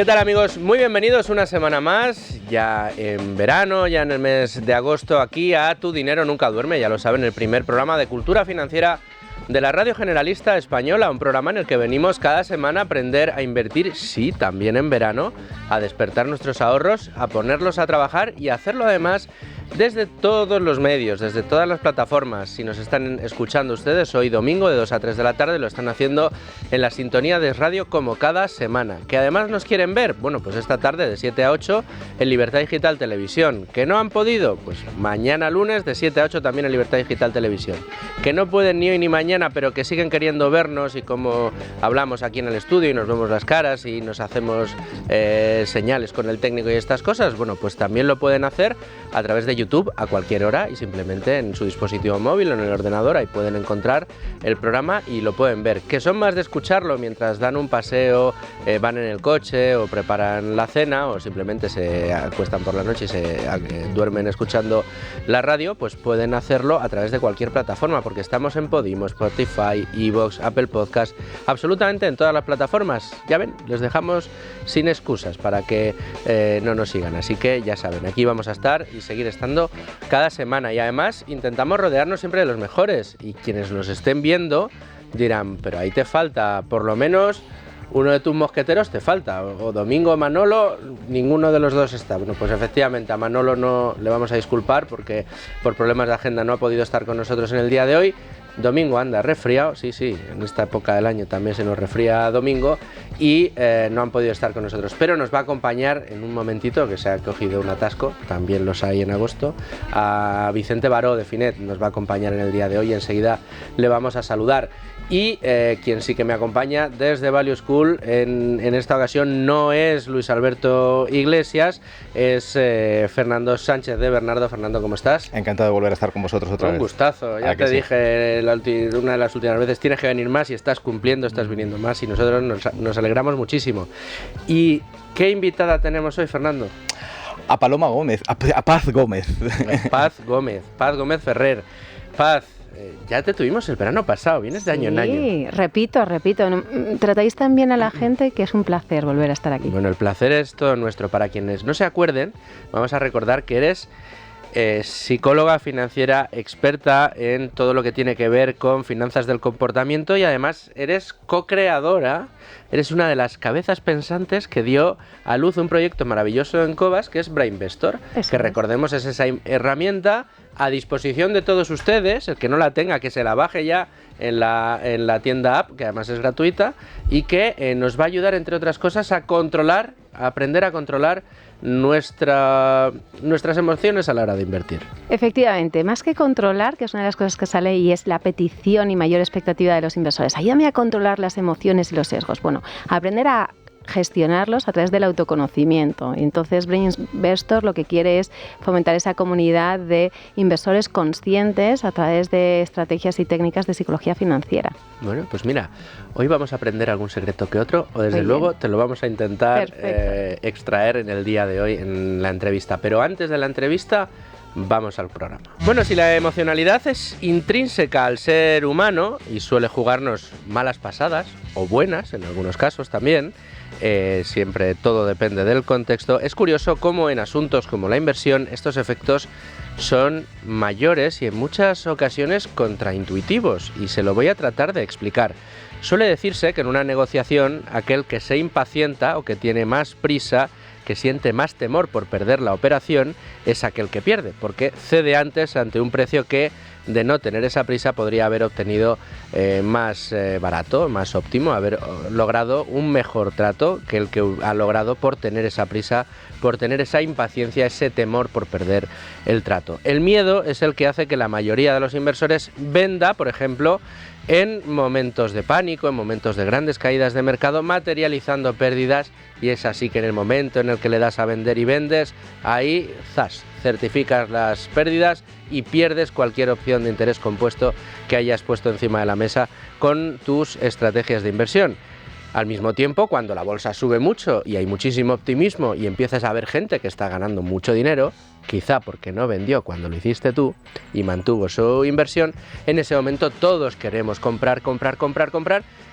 ¿Qué tal, amigos? Muy bienvenidos una semana más, ya en verano, ya en el mes de agosto, aquí a Tu Dinero Nunca Duerme, ya lo saben, el primer programa de cultura financiera de la Radio Generalista Española, un programa en el que venimos cada semana a aprender a invertir, sí, también en verano, a despertar nuestros ahorros, a ponerlos a trabajar y a hacerlo además desde todos los medios, desde todas las plataformas. Si nos están escuchando ustedes hoy domingo de 2 a 3 de la tarde, lo están haciendo en la sintonía de radio como cada semana. ¿Que además nos quieren ver? Bueno, pues esta tarde de 7 a 8 en Libertad Digital Televisión. ¿Que no han podido? Pues mañana lunes de 7 a 8 también en Libertad Digital Televisión. ¿Que no pueden ni hoy ni mañana, pero que siguen queriendo vernos y como hablamos aquí en el estudio y nos vemos las caras y nos hacemos señales con el técnico y estas cosas? Bueno, pues también lo pueden hacer a través de YouTube a cualquier hora y simplemente en su dispositivo móvil o en el ordenador, ahí pueden encontrar el programa y lo pueden ver. Que son más de escucharlo mientras dan un paseo, van en el coche o preparan la cena o simplemente se acuestan por la noche y se duermen escuchando la radio, pues pueden hacerlo a través de cualquier plataforma, porque estamos en Podimo, Spotify, iVoox, Apple Podcast, absolutamente en todas las plataformas. Ya ven, les dejamos sin excusas para que no nos sigan, así que ya saben, aquí vamos a estar y seguir estando cada semana, y además intentamos rodearnos siempre de los mejores, y quienes nos estén viendo dirán, pero ahí te falta por lo menos uno de tus mosqueteros, te falta, o Domingo o Manolo, ninguno de los dos está. Bueno, pues efectivamente a Manolo no le vamos a disculpar porque por problemas de agenda no ha podido estar con nosotros en el día de hoy. Domingo anda resfriado, sí, en esta época del año también se nos resfría Domingo y no han podido estar con nosotros, pero nos va a acompañar en un momentito, que se ha cogido un atasco, también los hay en agosto, a Vicente Baró de Finet, nos va a acompañar en el día de hoy, enseguida le vamos a saludar. Y quien sí que me acompaña desde Value School en esta ocasión no es Luis Alberto Iglesias, es Fernando Sánchez de Bernardo. Fernando, ¿cómo estás? Encantado de volver a estar con vosotros otra vez. Un gustazo, ya te dije una de las últimas veces, tienes que venir más y estás cumpliendo, estás viniendo más y nosotros nos alegramos muchísimo. ¿Y qué invitada tenemos hoy, Fernando? A Paloma Gómez, a Paz Gómez. Paz Gómez Ferrer. Paz, ya te tuvimos el verano pasado, vienes de año en año. Sí, repito, tratáis tan bien a la gente que es un placer volver a estar aquí. Bueno, el placer es todo nuestro. Para quienes no se acuerden, vamos a recordar que eres psicóloga financiera, experta en todo lo que tiene que ver con finanzas del comportamiento, y además eres co-creadora, eres una de las cabezas pensantes que dio a luz un proyecto maravilloso en Cobas, que es Brainvestor, que recordemos es esa herramienta a disposición de todos ustedes, el que no la tenga, que se la baje ya en la tienda app, que además es gratuita, y que nos va a ayudar, entre otras cosas, a aprender a controlar nuestras emociones a la hora de invertir. Efectivamente, más que controlar, que es una de las cosas que sale y es la petición y mayor expectativa de los inversores, ayúdame a controlar las emociones y los sesgos. Bueno, aprender a gestionarlos a través del autoconocimiento. Entonces, Brainvestor lo que quiere es fomentar esa comunidad de inversores conscientes a través de estrategias y técnicas de psicología financiera. Bueno, pues mira, hoy vamos a aprender algún secreto que otro, o desde luego te lo vamos a intentar extraer en el día de hoy en la entrevista. Pero antes de la entrevista, vamos al programa. Bueno, si la emocionalidad es intrínseca al ser humano y suele jugarnos malas pasadas, o buenas en algunos casos también, siempre todo depende del contexto, es curioso cómo en asuntos como la inversión estos efectos son mayores y en muchas ocasiones contraintuitivos, y se lo voy a tratar de explicar. Suele decirse que en una negociación aquel que se impacienta o que tiene más prisa, que siente más temor por perder la operación, es aquel que pierde, porque cede antes ante un precio que, de no tener esa prisa, podría haber obtenido más barato, más óptimo, haber logrado un mejor trato que el que ha logrado por tener esa prisa, por tener esa impaciencia, ese temor por perder el trato. El miedo es el que hace que la mayoría de los inversores venda, por ejemplo, en momentos de pánico, en momentos de grandes caídas de mercado, materializando pérdidas, y es así que en el momento en el que le das a vender y vendes, ahí, ¡zas!, certificas las pérdidas y pierdes cualquier opción de interés compuesto que hayas puesto encima de la mesa con tus estrategias de inversión. Al mismo tiempo, cuando la bolsa sube mucho y hay muchísimo optimismo y empiezas a ver gente que está ganando mucho dinero, quizá porque no vendió cuando lo hiciste tú y mantuvo su inversión, en ese momento todos queremos comprar,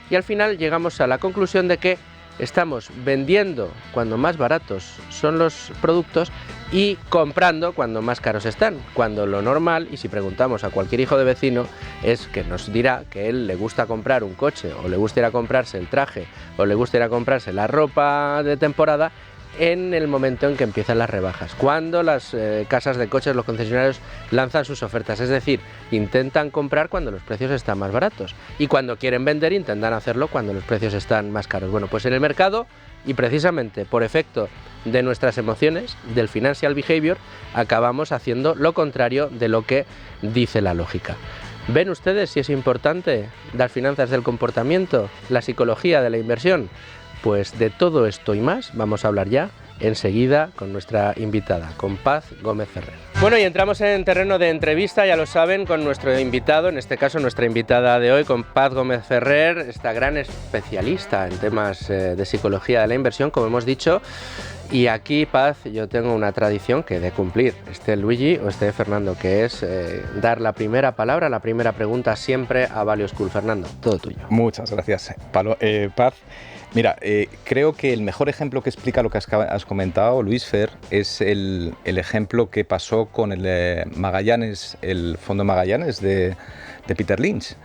y al final llegamos a la conclusión de que estamos vendiendo cuando más baratos son los productos y comprando cuando más caros están, cuando lo normal, y si preguntamos a cualquier hijo de vecino, es que nos dirá que él le gusta comprar un coche, o le gusta ir a comprarse el traje, o le gusta ir a comprarse la ropa de temporada en el momento en que empiezan las rebajas, cuando las casas de coches, los concesionarios lanzan sus ofertas, es decir, intentan comprar cuando los precios están más baratos y cuando quieren vender intentan hacerlo cuando los precios están más caros. Bueno, pues en el mercado, y precisamente por efecto de nuestras emociones, del financial behavior, acabamos haciendo lo contrario de lo que dice la lógica. ¿Ven ustedes si es importante las finanzas del comportamiento, la psicología de la inversión? Pues de todo esto y más vamos a hablar ya enseguida con nuestra invitada, con Paz Gómez Ferrer. Bueno, y entramos en terreno de entrevista, ya lo saben, con nuestro invitado, en este caso nuestra invitada de hoy, con Paz Gómez Ferrer, esta gran especialista en temas de psicología de la inversión, como hemos dicho. Y aquí, Paz, yo tengo una tradición que he de cumplir, esté Luigi o esté Fernando, que es dar la primera palabra, la primera pregunta siempre a Value School. Fernando, todo tuyo. Muchas gracias, Paz. Mira, creo que el mejor ejemplo que explica lo que has comentado, Luis Fer, es el ejemplo que pasó con el Magallanes, el fondo Magallanes de Peter Lynch.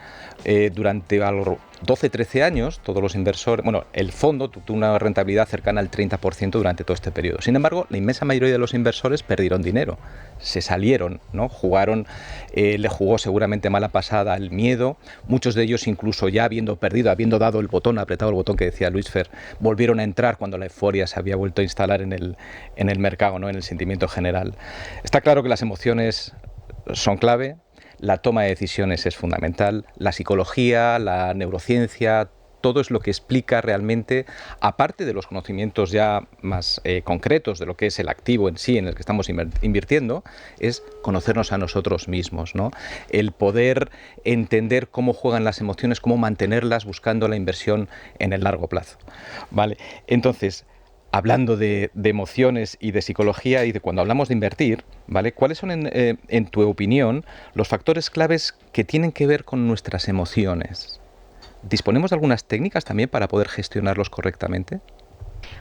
Durante algo 12-13 años, todos los inversores, bueno, el fondo tuvo una rentabilidad cercana al 30% durante todo este periodo. Sin embargo, la inmensa mayoría de los inversores perdieron dinero, se salieron, ¿no? Jugaron, le jugó seguramente mala pasada el miedo, muchos de ellos incluso ya habiendo perdido, habiendo dado el botón, apretado el botón que decía Luis Fer, volvieron a entrar cuando la euforia se había vuelto a instalar en el mercado, ¿no? En el sentimiento general. Está claro que las emociones son clave. La toma de decisiones es fundamental, la psicología, la neurociencia, todo es lo que explica realmente, aparte de los conocimientos ya más concretos de lo que es el activo en sí en el que estamos invirtiendo, es conocernos a nosotros mismos, ¿no? El poder entender cómo juegan las emociones, cómo mantenerlas buscando la inversión en el largo plazo, ¿vale? Entonces, hablando de emociones y de psicología y de cuando hablamos de invertir, ¿vale? ¿Cuáles son, en tu opinión, los factores claves que tienen que ver con nuestras emociones? ¿Disponemos de algunas técnicas también para poder gestionarlos correctamente?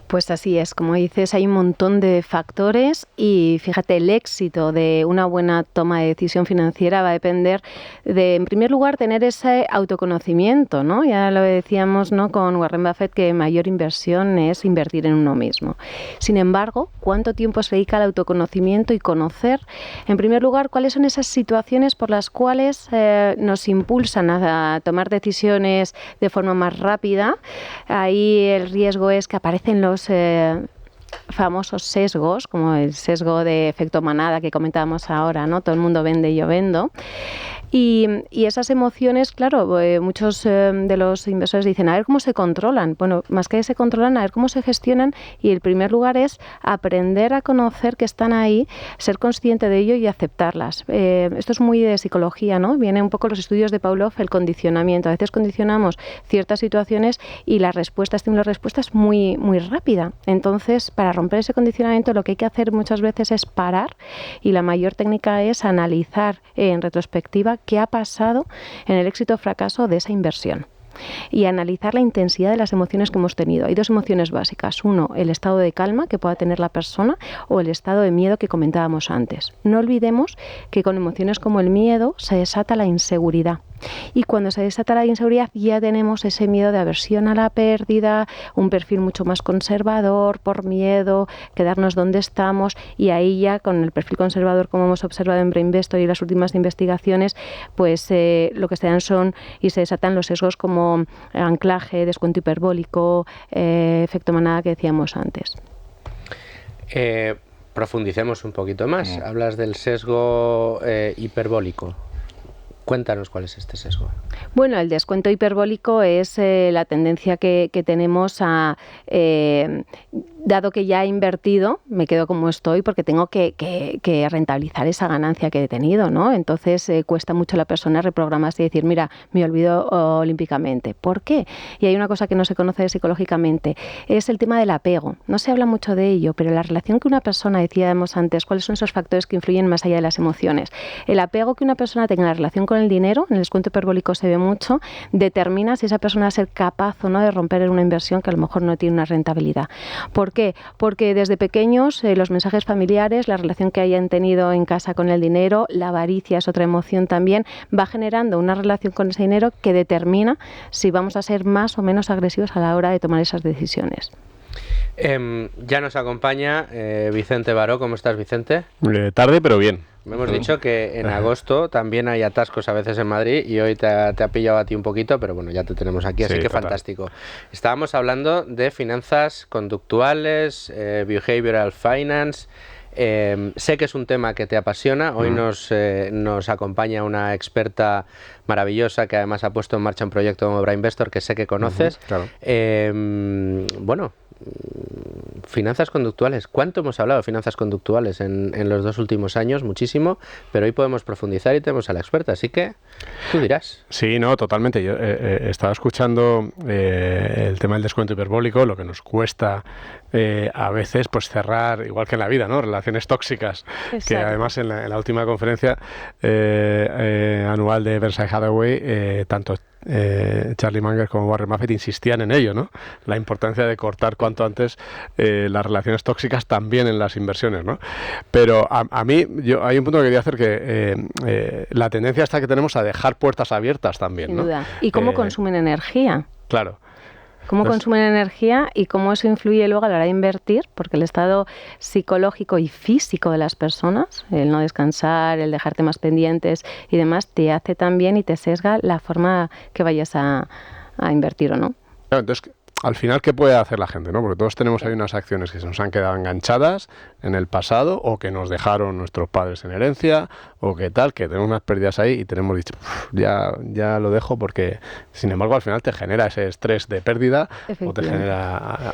Pues así es, como dices, hay un montón de factores y fíjate, el éxito de una buena toma de decisión financiera va a depender de, en primer lugar, tener ese autoconocimiento, ¿no? Ya lo decíamos, ¿no?, con Warren Buffett, que mayor inversión es invertir en uno mismo. Sin embargo, ¿cuánto tiempo se dedica al autoconocimiento y conocer, en primer lugar, cuáles son esas situaciones por las cuales nos impulsan a tomar decisiones de forma más rápida? Ahí el riesgo es que aparecen los famosos sesgos, como el sesgo de efecto manada que comentábamos ahora, ¿no? Todo el mundo vende y yo vendo. Y esas emociones, claro, muchos de los inversores dicen, a ver cómo se controlan. Bueno, más que se controlan, a ver cómo se gestionan. Y el primer lugar es aprender a conocer que están ahí, ser consciente de ello y aceptarlas. Esto es muy de psicología, ¿no? Viene un poco los estudios de Pavlov, el condicionamiento. A veces condicionamos ciertas situaciones y la respuesta, estímulo-respuesta, es muy, muy rápida. Entonces, para romper ese condicionamiento, lo que hay que hacer muchas veces es parar, y la mayor técnica es analizar en retrospectiva qué ha pasado en el éxito o fracaso de esa inversión y analizar la intensidad de las emociones que hemos tenido. Hay dos emociones básicas. Uno, el estado de calma que pueda tener la persona, o el estado de miedo que comentábamos antes. No olvidemos que con emociones como el miedo se desata la inseguridad. Y cuando se desata la inseguridad ya tenemos ese miedo de aversión a la pérdida, un perfil mucho más conservador por miedo, quedarnos donde estamos, y ahí ya con el perfil conservador, como hemos observado en Brainvestor y las últimas investigaciones, pues lo que se dan son y se desatan los sesgos como anclaje, descuento hiperbólico, efecto manada que decíamos antes. Profundicemos un poquito más. Hablas del sesgo hiperbólico. Cuéntanos cuál es este sesgo. Bueno, el descuento hiperbólico es la tendencia que tenemos a dado que ya he invertido, me quedo como estoy porque tengo que rentabilizar esa ganancia que he tenido, ¿no? Entonces cuesta mucho a la persona reprogramarse y decir, mira, me olvido olímpicamente. ¿Por qué? Y hay una cosa que no se conoce psicológicamente, es el tema del apego. No se habla mucho de ello, pero la relación que una persona, decíamos antes, ¿cuáles son esos factores que influyen más allá de las emociones? El apego que una persona tenga en la relación con el dinero, en el descuento hiperbólico se ve mucho, determina si esa persona va a ser capaz o no de romper en una inversión que a lo mejor no tiene una rentabilidad. ¿Por qué? Porque desde pequeños los mensajes familiares, la relación que hayan tenido en casa con el dinero, la avaricia es otra emoción también, va generando una relación con ese dinero que determina si vamos a ser más o menos agresivos a la hora de tomar esas decisiones. Ya nos acompaña Vicente Baró. ¿Cómo estás, Vicente? Tarde, pero bien. Me hemos dicho que en agosto también hay atascos a veces en Madrid y hoy te ha pillado a ti un poquito, pero bueno, ya te tenemos aquí, así Sí, que total. Fantástico. Estábamos hablando de finanzas conductuales, behavioral finance. Sé que es un tema que te apasiona. Hoy nos acompaña una experta maravillosa que además ha puesto en marcha un proyecto como Brainvestor que sé que conoces. Claro. Bueno, finanzas conductuales. ¿Cuánto hemos hablado de finanzas conductuales en los 2 últimos años? Muchísimo, pero hoy podemos profundizar y tenemos a la experta, así que tú dirás. Sí, no, totalmente. Yo estaba escuchando el tema del descuento hiperbólico, lo que nos cuesta a veces pues cerrar, igual que en la vida, ¿no? Relaciones tóxicas. Exacto. Que además en la última conferencia anual de Berkshire Hathaway, tanto Charlie Munger como Warren Buffett insistían en ello, ¿no? La importancia de cortar cuanto antes las relaciones tóxicas también en las inversiones, ¿no? Pero a mí, hay un punto que quería hacer que la tendencia está que tenemos a dejar puertas abiertas también, Sin ¿no? duda. ¿Y cómo consumen energía? Claro. Cómo consumen energía y cómo eso influye luego a la hora de invertir, porque el estado psicológico y físico de las personas, el no descansar, el dejarte más pendientes y demás, te hace también y te sesga la forma que vayas a invertir o no. Claro, entonces, al final, ¿qué puede hacer la gente, no? Porque todos tenemos ahí unas acciones que se nos han quedado enganchadas en el pasado o que nos dejaron nuestros padres en herencia o que tal, que tenemos unas pérdidas ahí y tenemos dicho, ya lo dejo porque, sin embargo, al final te genera ese estrés de pérdida o te genera...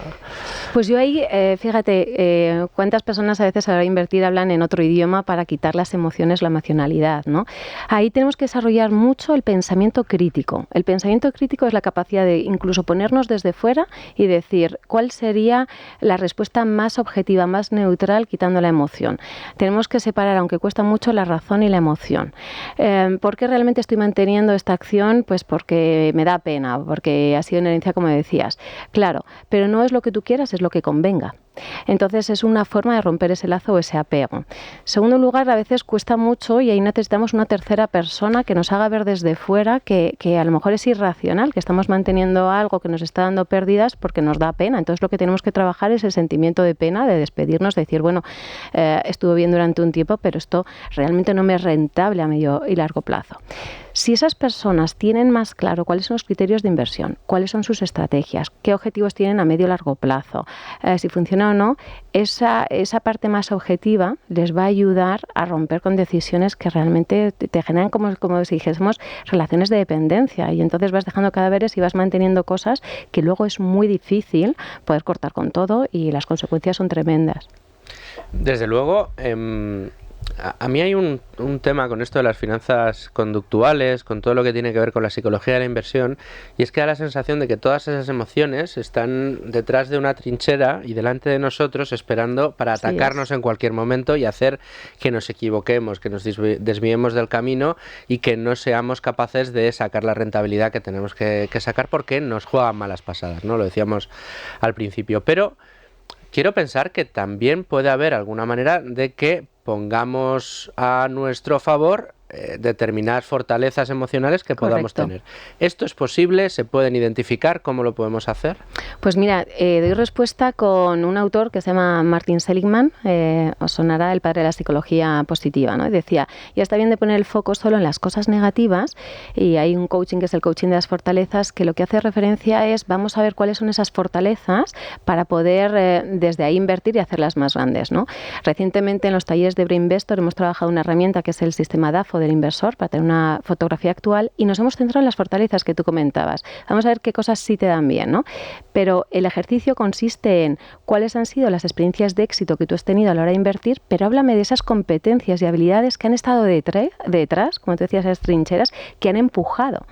Pues yo ahí, fíjate, cuántas personas a veces a la hora de invertir hablan en otro idioma para quitar las emociones, la emocionalidad, ¿no? Ahí tenemos que desarrollar mucho el pensamiento crítico. El pensamiento crítico es la capacidad de incluso ponernos desde fuera y decir cuál sería la respuesta más objetiva, más neutral, quitando la emoción. Tenemos que separar, aunque cuesta mucho, la razón y la emoción. ¿Por qué realmente estoy manteniendo esta acción? Pues porque me da pena, porque ha sido una herencia, como decías. Claro, pero no es lo que tú quieras, es lo que convenga. Entonces es una forma de romper ese lazo o ese apego. Segundo lugar, a veces cuesta mucho y ahí necesitamos una tercera persona que nos haga ver desde fuera que a lo mejor es irracional, que estamos manteniendo algo que nos está dando pérdidas porque nos da pena. Entonces lo que tenemos que trabajar es el sentimiento de pena, de despedirnos, de decir, bueno, estuvo bien durante un tiempo, pero esto realmente no me es rentable a medio y largo plazo. Si esas personas tienen más claro cuáles son los criterios de inversión, cuáles son sus estrategias, qué objetivos tienen a medio y largo plazo, si funciona o no, esa parte más objetiva les va a ayudar a romper con decisiones que realmente te generan como si dijésemos relaciones de dependencia y entonces vas dejando cadáveres y vas manteniendo cosas que luego es muy difícil poder cortar con todo y las consecuencias son tremendas. Desde luego, a mí hay un tema con esto de las finanzas conductuales, con todo lo que tiene que ver con la psicología de la inversión, y es que da la sensación de que todas esas emociones están detrás de una trinchera y delante de nosotros esperando para atacarnos en cualquier momento y hacer que nos equivoquemos, que nos desviemos del camino y que no seamos capaces de sacar la rentabilidad que tenemos que sacar porque nos juegan malas pasadas, ¿no? Lo decíamos al principio, pero quiero pensar que también puede haber alguna manera de que pongamos a nuestro favor determinadas fortalezas emocionales que podamos tener. ¿Esto es posible? ¿Se pueden identificar? ¿Cómo lo podemos hacer? Pues mira, doy respuesta con un autor que se llama Martin Seligman, os sonará, el padre de la psicología positiva, ¿no? Y decía, ya está bien de poner el foco solo en las cosas negativas y hay un coaching que es el coaching de las fortalezas que lo que hace referencia es vamos a ver cuáles son esas fortalezas para poder desde ahí invertir y hacerlas más grandes, ¿no? Recientemente en los talleres de Brainvestor hemos trabajado una herramienta que es el sistema DAFO info del inversor para tener una fotografía actual y nos hemos centrado en las fortalezas que tú comentabas. Vamos a ver qué cosas sí te dan bien, ¿no? Pero el ejercicio consiste en cuáles han sido las experiencias de éxito que tú has tenido a la hora de invertir, pero háblame de esas competencias y habilidades que han estado detrás, como tú decías, esas trincheras, que han empujado.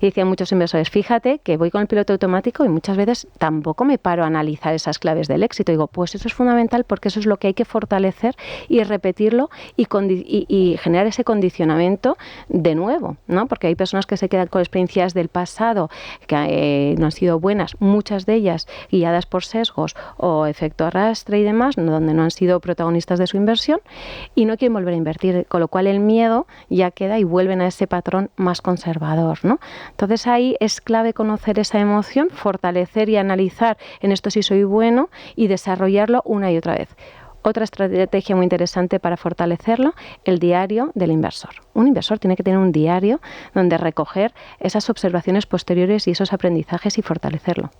Y decían muchos inversores, fíjate que voy con el piloto automático y muchas veces tampoco me paro a analizar esas claves del éxito. Digo, pues eso es fundamental porque eso es lo que hay que fortalecer y repetirlo y generar ese condicionamiento de nuevo, ¿no? Porque hay personas que se quedan con experiencias del pasado que no han sido buenas, muchas de ellas guiadas por sesgos o efecto arrastre y demás, donde no han sido protagonistas de su inversión y no quieren volver a invertir, con lo cual el miedo ya queda y vuelven a ese patrón más conservador, ¿no? Entonces ahí es clave conocer esa emoción, fortalecer y analizar en esto sí soy bueno y desarrollarlo una y otra vez. Otra estrategia muy interesante para fortalecerlo, el diario del inversor. Un inversor tiene que tener un diario donde recoger esas observaciones posteriores y esos aprendizajes y fortalecerlo.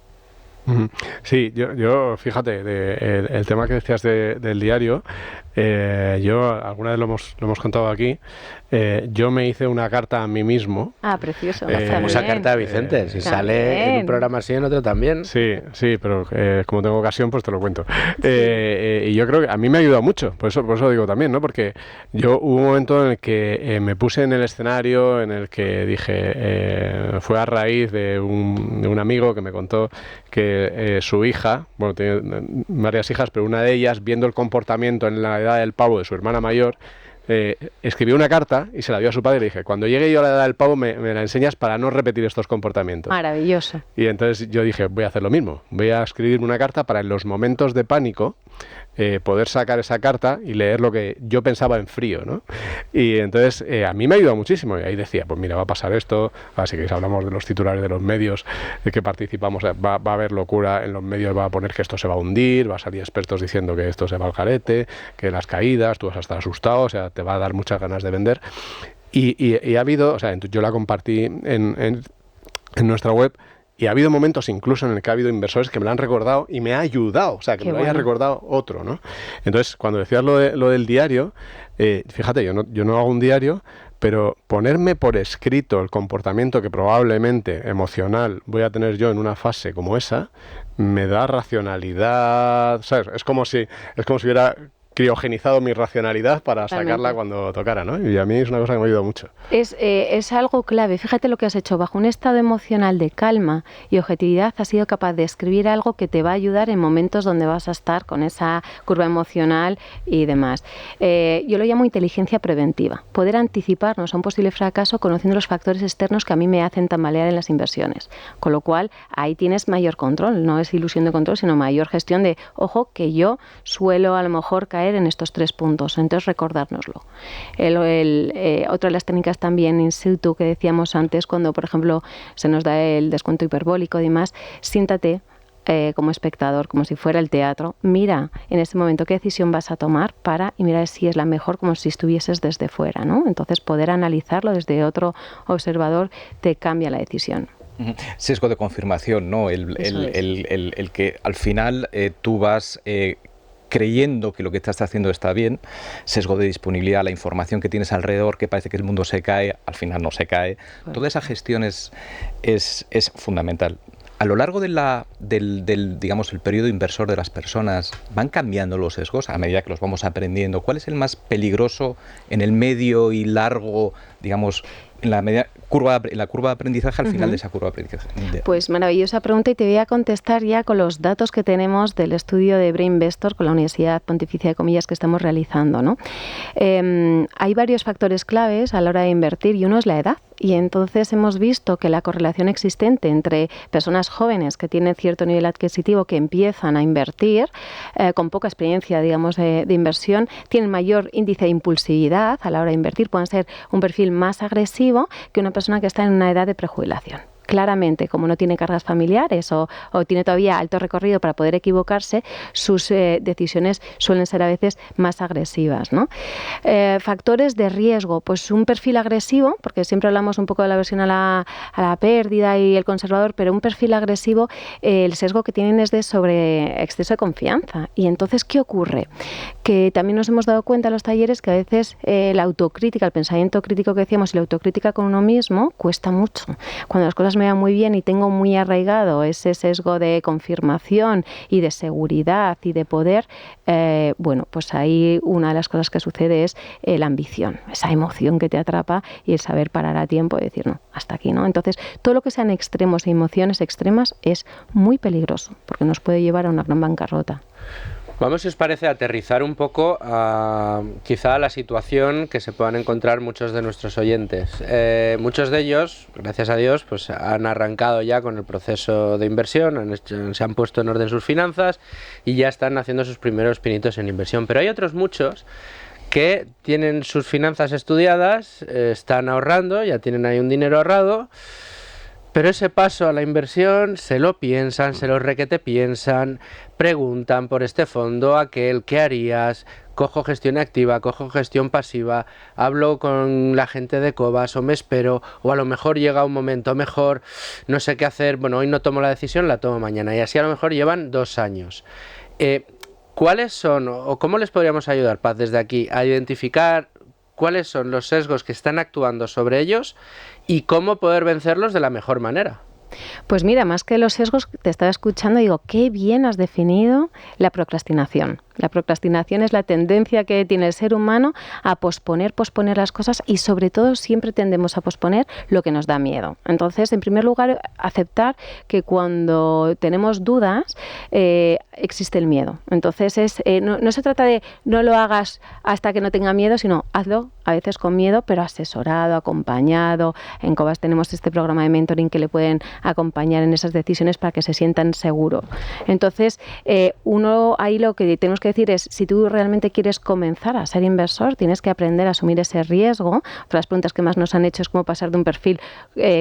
Sí, yo fíjate, el tema que decías del diario, yo alguna vez lo hemos contado aquí, yo me hice una carta a mí mismo. Ah, precioso. Famosa carta a Vicente, si sale en un programa así, en otro también. Sí, pero como tengo ocasión, pues te lo cuento. Y yo creo que a mí me ha ayudado mucho, por eso digo también, ¿no? Porque yo hubo un momento en el que me puse en el escenario, en el que dije, fue a raíz de un amigo que me contó que su hija, bueno, tiene varias hijas, pero una de ellas, viendo el comportamiento en la edad del pavo de su hermana mayor, escribió una carta y se la dio a su padre y le dije, cuando llegue yo a la edad del pavo me la enseñas para no repetir estos comportamientos. Maravilloso. Y entonces yo dije, voy a hacer lo mismo, voy a escribir una carta para en los momentos de pánico poder sacar esa carta y leer lo que yo pensaba en frío, ¿no? Y entonces a mí me ha ayudado muchísimo y ahí decía, pues mira, va a pasar esto, así que si hablamos de los titulares de los medios que participamos, va a haber locura en los medios, va a poner que esto se va a hundir, va a salir expertos diciendo que esto se va al garete, que las caídas, tú vas a estar asustado, o sea, te va a dar muchas ganas de vender. Y ha habido, o sea, yo la compartí en nuestra web. Y ha habido momentos incluso en el que ha habido inversores que me lo han recordado y me ha ayudado, o sea, que me lo haya recordado otro, ¿no? Entonces, cuando decías lo del diario, fíjate, yo no hago un diario, pero ponerme por escrito el comportamiento que probablemente emocional voy a tener yo en una fase como esa, me da racionalidad, ¿sabes? Es como si hubiera criogenizado mi racionalidad para sacarla cuando tocara, ¿no? Y a mí es una cosa que me ha ayudado mucho. Es algo clave. Fíjate lo que has hecho. Bajo un estado emocional de calma y objetividad has sido capaz de escribir algo que te va a ayudar en momentos donde vas a estar con esa curva emocional y demás. Yo lo llamo inteligencia preventiva. Poder anticiparnos a un posible fracaso conociendo los factores externos que a mí me hacen tambalear en las inversiones. Con lo cual, ahí tienes mayor control. No es ilusión de control, sino mayor gestión de, ojo, que yo suelo a lo mejor caer en estos 3 puntos, entonces recordárnoslo. Otra de las técnicas también in situ que decíamos antes, cuando por ejemplo se nos da el descuento hiperbólico y demás, siéntate como espectador, como si fuera el teatro, mira en ese momento qué decisión vas a tomar y mira si es la mejor, como si estuvieses desde fuera, ¿no? Entonces poder analizarlo desde otro observador te cambia la decisión. Sesgo de confirmación, ¿no? El que al final tú vas creyendo que lo que estás haciendo está bien, sesgo de disponibilidad, la información que tienes alrededor, que parece que el mundo se cae, al final no se cae. Toda esa gestión es fundamental. A lo largo digamos, el periodo inversor de las personas, ¿van cambiando los sesgos a medida que los vamos aprendiendo? ¿Cuál es el más peligroso en el medio y largo, digamos, en la curva de aprendizaje, al final de esa curva de aprendizaje? Pues maravillosa pregunta y te voy a contestar ya con los datos que tenemos del estudio de Brainvestor con la Universidad Pontificia de Comillas que estamos realizando, ¿no? Hay varios factores claves a la hora de invertir y uno es la edad. Y entonces hemos visto que la correlación existente entre personas jóvenes que tienen cierto nivel adquisitivo que empiezan a invertir con poca experiencia, digamos, de inversión, tienen mayor índice de impulsividad a la hora de invertir, pueden ser un perfil más agresivo que una persona que está en una edad de prejubilación. claramente, como no tiene cargas familiares o tiene todavía alto recorrido para poder equivocarse, sus decisiones suelen ser a veces más agresivas, ¿no? Factores de riesgo, pues un perfil agresivo, porque siempre hablamos un poco de la aversión a la pérdida y el conservador, pero un perfil agresivo, el sesgo que tienen es de sobre exceso de confianza. Y entonces, ¿qué ocurre? Que también nos hemos dado cuenta en los talleres que a veces la autocrítica, el pensamiento crítico que decíamos y la autocrítica con uno mismo cuesta mucho. Cuando las cosas me van muy bien y tengo muy arraigado ese sesgo de confirmación y de seguridad y de poder, bueno, pues ahí una de las cosas que sucede es la ambición, esa emoción que te atrapa y el saber parar a tiempo y decir, no, hasta aquí, ¿no? Entonces, todo lo que sean extremos e emociones extremas es muy peligroso porque nos puede llevar a una gran bancarrota. Vamos, si os parece, a aterrizar un poco quizá a la situación que se puedan encontrar muchos de nuestros oyentes. Muchos de ellos, gracias a Dios, pues han arrancado ya con el proceso de inversión, se han puesto en orden sus finanzas y ya están haciendo sus primeros pinitos en inversión. Pero hay otros muchos que tienen sus finanzas estudiadas, están ahorrando, ya tienen ahí un dinero ahorrado, pero ese paso a la inversión se lo piensan, se lo requete piensan, preguntan por este fondo, aquel, ¿qué harías? Cojo gestión activa, cojo gestión pasiva, hablo con la gente de Cobas o me espero, o a lo mejor llega un momento mejor, no sé qué hacer, bueno, hoy no tomo la decisión, la tomo mañana, y así a lo mejor llevan 2 años. ¿Cuáles son, o cómo les podríamos ayudar, Paz, desde aquí, a identificar cuáles son los sesgos que están actuando sobre ellos y cómo poder vencerlos de la mejor manera? Pues mira, más que los sesgos, te estaba escuchando y digo, qué bien has definido la procrastinación. La procrastinación es la tendencia que tiene el ser humano a posponer las cosas y sobre todo siempre tendemos a posponer lo que nos da miedo. Entonces, en primer lugar, aceptar que cuando tenemos dudas existe el miedo. Entonces, no se trata de no lo hagas hasta que no tenga miedo, sino hazlo a veces con miedo, pero asesorado, acompañado. En Cobas tenemos este programa de mentoring que le pueden acompañar en esas decisiones para que se sientan seguros. Entonces, uno ahí lo que tenemos que decir es, si tú realmente quieres comenzar a ser inversor, tienes que aprender a asumir ese riesgo. Otra de las preguntas que más nos han hecho es cómo pasar de un perfil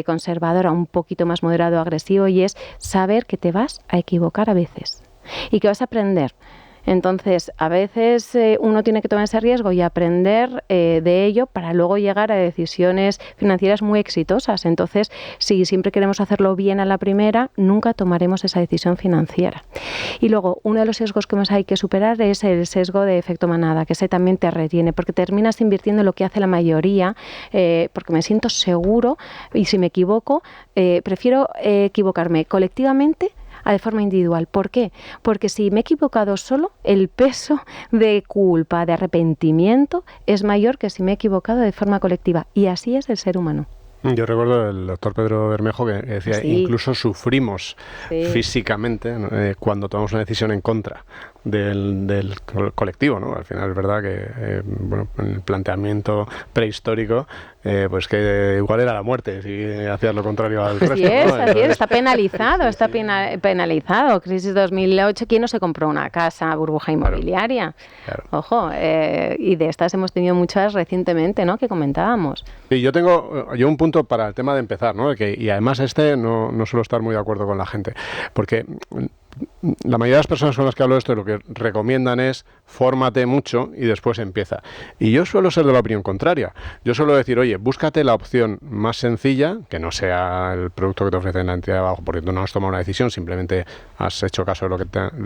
conservador a un poquito más moderado, agresivo, y es saber que te vas a equivocar a veces y que vas a aprender. Entonces, a veces uno tiene que tomar ese riesgo y aprender de ello para luego llegar a decisiones financieras muy exitosas. Entonces, si siempre queremos hacerlo bien a la primera, nunca tomaremos esa decisión financiera. Y luego, uno de los sesgos que más hay que superar es el sesgo de efecto manada, que ese también te retiene, porque terminas invirtiendo en lo que hace la mayoría, porque me siento seguro y si me equivoco, prefiero equivocarme colectivamente de forma individual. ¿Por qué? Porque si me he equivocado solo, el peso de culpa, de arrepentimiento, es mayor que si me he equivocado de forma colectiva. Y así es el ser humano. Yo recuerdo el doctor Pedro Bermejo que decía, sí, incluso sufrimos físicamente cuando tomamos una decisión en contra del colectivo, ¿no? Al final es verdad que bueno, en el planteamiento prehistórico pues que igual era la muerte si hacías lo contrario al resto. Así es, está penalizado, Crisis 2008, ¿quién no se compró una casa, burbuja inmobiliaria? Claro. Ojo, y de estas hemos tenido muchas recientemente, ¿no?, que comentábamos. Sí, yo tengo un punto para el tema de empezar, ¿no? Y además no suelo estar muy de acuerdo con la gente, porque la mayoría de las personas con las que hablo de esto lo que recomiendan es fórmate mucho y después empieza. Y yo suelo ser de la opinión contraria. Yo suelo decir, oye, búscate la opción más sencilla, que no sea el producto que te ofrecen la entidad de abajo, porque tú no has tomado una decisión, simplemente has hecho caso de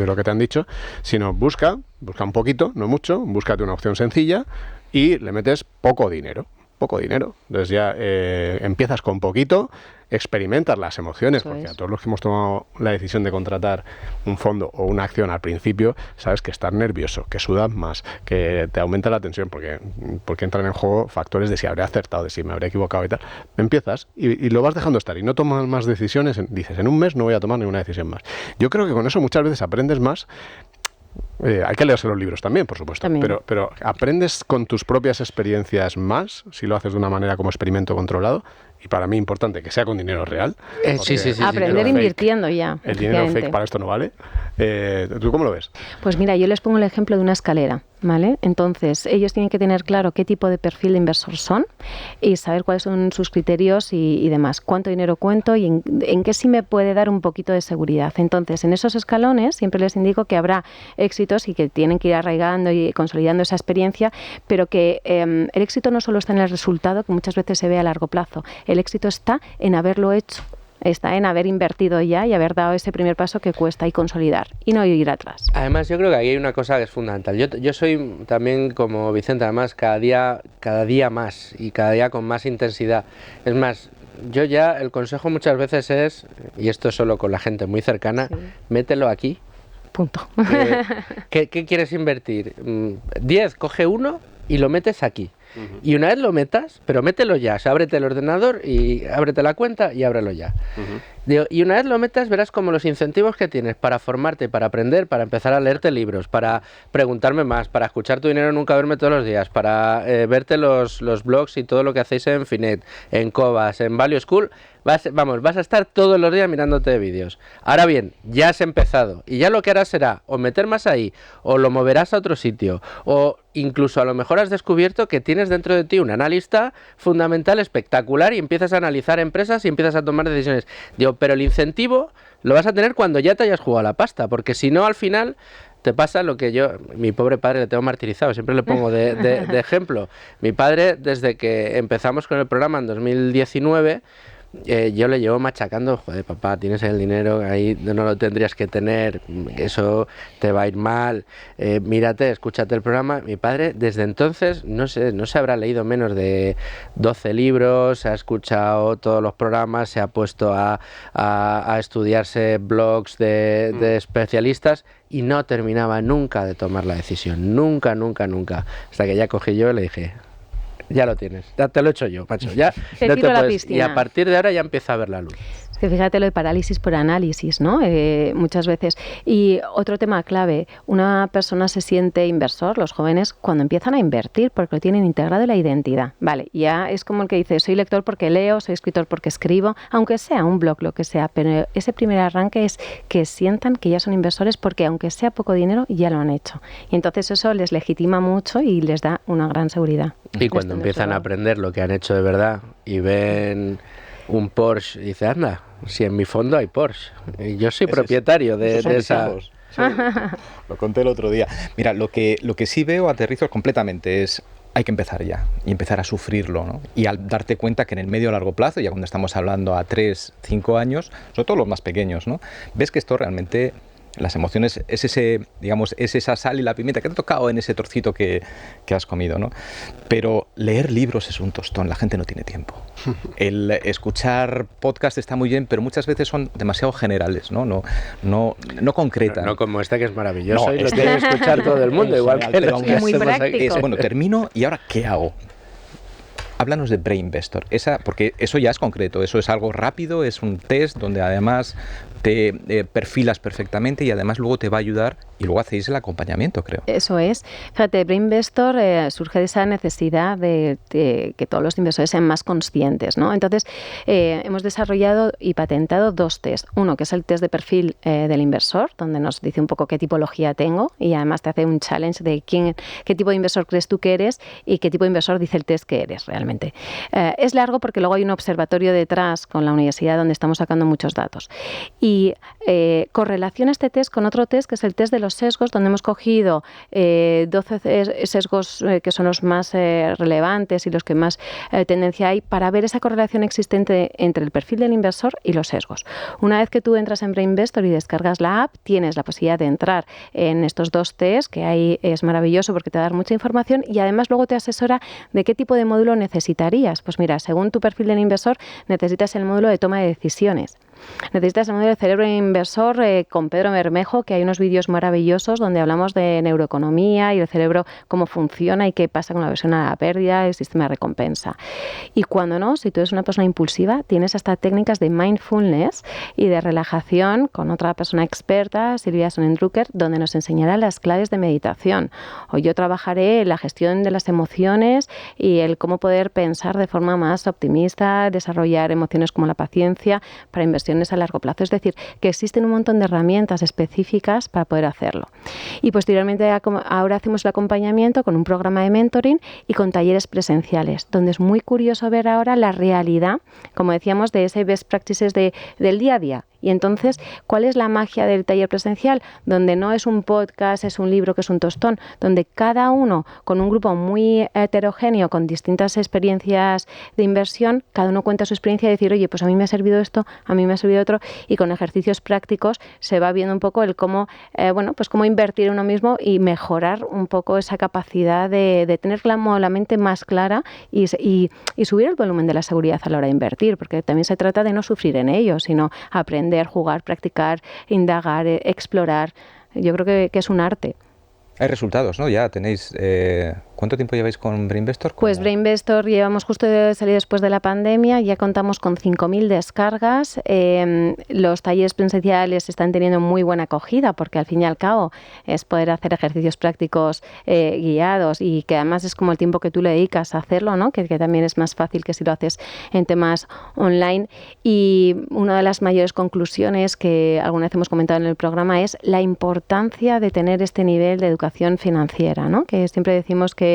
lo que te han dicho, sino busca un poquito, no mucho, búscate una opción sencilla y le metes poco dinero. Entonces ya empiezas con poquito, experimentas las emociones, porque a todos los que hemos tomado la decisión de contratar un fondo o una acción al principio, sabes que estás nervioso, que sudas más, que te aumenta la tensión, porque entran en juego factores de si habré acertado, de si me habré equivocado y tal. Empiezas y lo vas dejando estar y no tomas más decisiones, dices, en un mes no voy a tomar ninguna decisión más. Yo creo que con eso muchas veces aprendes más. Hay que leerse los libros también, por supuesto, pero aprendes con tus propias experiencias más, si lo haces de una manera como experimento controlado, y para mí importante que sea con dinero real. Sí, aprender invirtiendo ya. El dinero fake para esto no vale. ¿Tú cómo lo ves? Pues mira, yo les pongo el ejemplo de una escalera. ¿vale? Entonces, ellos tienen que tener claro qué tipo de perfil de inversor son y saber cuáles son sus criterios y demás. Cuánto dinero cuento y en qué sí me puede dar un poquito de seguridad. Entonces, en esos escalones siempre les indico que habrá éxitos y que tienen que ir arraigando y consolidando esa experiencia, pero que el éxito no solo está en el resultado, que muchas veces se ve a largo plazo. El éxito está en haberlo hecho. Está en haber invertido ya y haber dado ese primer paso que cuesta y consolidar y no ir atrás. Además, yo creo que aquí hay una cosa que es fundamental. Yo soy también como Vicente, además, cada día más y cada día con más intensidad. Es más, yo ya el consejo muchas veces es, y esto es solo con la gente muy cercana, sí. Mételo aquí. Punto. ¿Qué quieres invertir? 10, coge uno y lo metes aquí. Y una vez lo metas, pero mételo ya, o sea, ábrete el ordenador y ábrete la cuenta y ábrelo ya. Y una vez lo metas, verás como los incentivos que tienes para formarte, para aprender, para empezar a leerte libros, para preguntarme más, para escuchar Tu Dinero Nunca Duerme todos los días, para verte los blogs y todo lo que hacéis en Finet, en Cobas, en Value School. Vas a estar todos los días mirándote vídeos. Ahora bien, ya has empezado y ya lo que harás será o meter más ahí, o lo moverás a otro sitio, o incluso a lo mejor has descubierto que tienes dentro de ti un analista fundamental espectacular y empiezas a analizar empresas y empiezas a tomar decisiones. Digo, pero el incentivo lo vas a tener cuando ya te hayas jugado la pasta, porque si no, al final te pasa lo que yo, mi pobre padre le tengo martirizado, siempre le pongo de ejemplo. Mi padre, desde que empezamos con el programa en 2019, yo le llevo machacando, joder, papá, tienes el dinero, ahí no lo tendrías que tener, eso te va a ir mal, mírate, escúchate el programa. Mi padre, desde entonces, no se habrá leído menos de 12 libros, se ha escuchado todos los programas, se ha puesto a estudiarse blogs de especialistas y no terminaba nunca de tomar la decisión, nunca, hasta que ya cogí yo y le dije... Ya lo tienes, ya te lo he hecho yo, macho. Ya no te puedes, y a partir de ahora ya empieza a ver la luz. Es que fíjate lo de parálisis por análisis, ¿no? Muchas veces. Y otro tema clave, una persona se siente inversor, los jóvenes, cuando empiezan a invertir, porque lo tienen integrado en la identidad. Vale, ya es como el que dice, soy lector porque leo, soy escritor porque escribo, aunque sea un blog, lo que sea, pero ese primer arranque es que sientan que ya son inversores porque aunque sea poco dinero, ya lo han hecho. Y entonces eso les legitima mucho y les da una gran seguridad. Y cuando empiezan a aprender lo que han hecho de verdad y ven un Porsche y dicen, anda, si en mi fondo hay Porsche. Y yo soy propietario de esa... Lo conté el otro día. Mira, lo que sí veo, aterrizo completamente, es hay que empezar ya y empezar a sufrirlo, ¿no? Y al darte cuenta que en el medio a largo plazo, ya cuando estamos hablando a 3, 5 años, sobre todo los más pequeños, ¿no? Ves que esto realmente... Las emociones es esa sal y la pimienta que te ha tocado en ese trocito que has comido, ¿no? Pero leer libros es un tostón, la gente no tiene tiempo. El escuchar podcast está muy bien, pero muchas veces son demasiado generales, ¿no? No concretan. No como este que es maravilloso y lo tiene que escuchar todo el mundo, igual que los que muy práctico. Bueno, termino y ahora ¿qué hago? Háblanos de Brainvestor, porque eso ya es concreto, eso es algo rápido, es un test donde además te perfilas perfectamente y además luego te va a ayudar y luego hacéis el acompañamiento, creo. Eso es. Fíjate, Brainvestor surge de esa necesidad de que todos los inversores sean más conscientes, ¿no? Entonces, hemos desarrollado y patentado 2 test. Uno, que es el test de perfil del inversor, donde nos dice un poco qué tipología tengo y además te hace un challenge de qué tipo de inversor crees tú que eres y qué tipo de inversor dice el test que eres realmente. Es largo porque luego hay un observatorio detrás con la universidad donde estamos sacando muchos datos. Y correlaciona este test con otro test que es el test de los sesgos, donde hemos cogido 12 sesgos que son los más relevantes y los que más tendencia hay para ver esa correlación existente entre el perfil del inversor y los sesgos. Una vez que tú entras en Brainvestor y descargas la app, tienes la posibilidad de entrar en estos 2 tests, que ahí es maravilloso porque te da mucha información y además luego te asesora de qué tipo de módulo necesitarías. Pues mira, según tu perfil del inversor, necesitas el módulo de toma de decisiones. Necesitas el modelo de cerebro inversor con Pedro Bermejo, que hay unos vídeos maravillosos donde hablamos de neuroeconomía y el cerebro, cómo funciona y qué pasa con la aversión a la pérdida, el sistema de recompensa. Y cuando no, si tú eres una persona impulsiva, tienes hasta técnicas de mindfulness y de relajación con otra persona experta, Silvia Sonnendrucker, donde nos enseñará las claves de meditación. O yo trabajaré la gestión de las emociones y el cómo poder pensar de forma más optimista, desarrollar emociones como la paciencia para inversiones inversiones a largo plazo. Es decir, que existen un montón de herramientas específicas para poder hacerlo. Y posteriormente ahora hacemos el acompañamiento con un programa de mentoring y con talleres presenciales, donde es muy curioso ver ahora la realidad, como decíamos, de ese best practices del día a día. Y entonces, ¿cuál es la magia del taller presencial? Donde no es un podcast, es un libro que es un tostón, donde cada uno, con un grupo muy heterogéneo, con distintas experiencias de inversión, cada uno cuenta su experiencia y decir, oye, pues a mí me ha servido esto, a mí me ha servido otro, y con ejercicios prácticos se va viendo un poco el cómo, pues cómo invertir en uno mismo y mejorar un poco esa capacidad de tener la mente más clara y subir el volumen de la seguridad a la hora de invertir, porque también se trata de no sufrir en ello, sino aprender, jugar, practicar, indagar, explorar. Yo creo que es un arte. Hay resultados, ¿no? Ya tenéis... ¿Cuánto tiempo lleváis con Brainvestor? Pues Brainvestor llevamos justo de salir después de la pandemia, ya contamos con 5.000 descargas. Los talleres presenciales están teniendo muy buena acogida porque al fin y al cabo es poder hacer ejercicios prácticos guiados y que además es como el tiempo que tú le dedicas a hacerlo, ¿no? Que también es más fácil que si lo haces en temas online. Y una de las mayores conclusiones que alguna vez hemos comentado en el programa es la importancia de tener este nivel de educación financiera, ¿no? Que siempre decimos que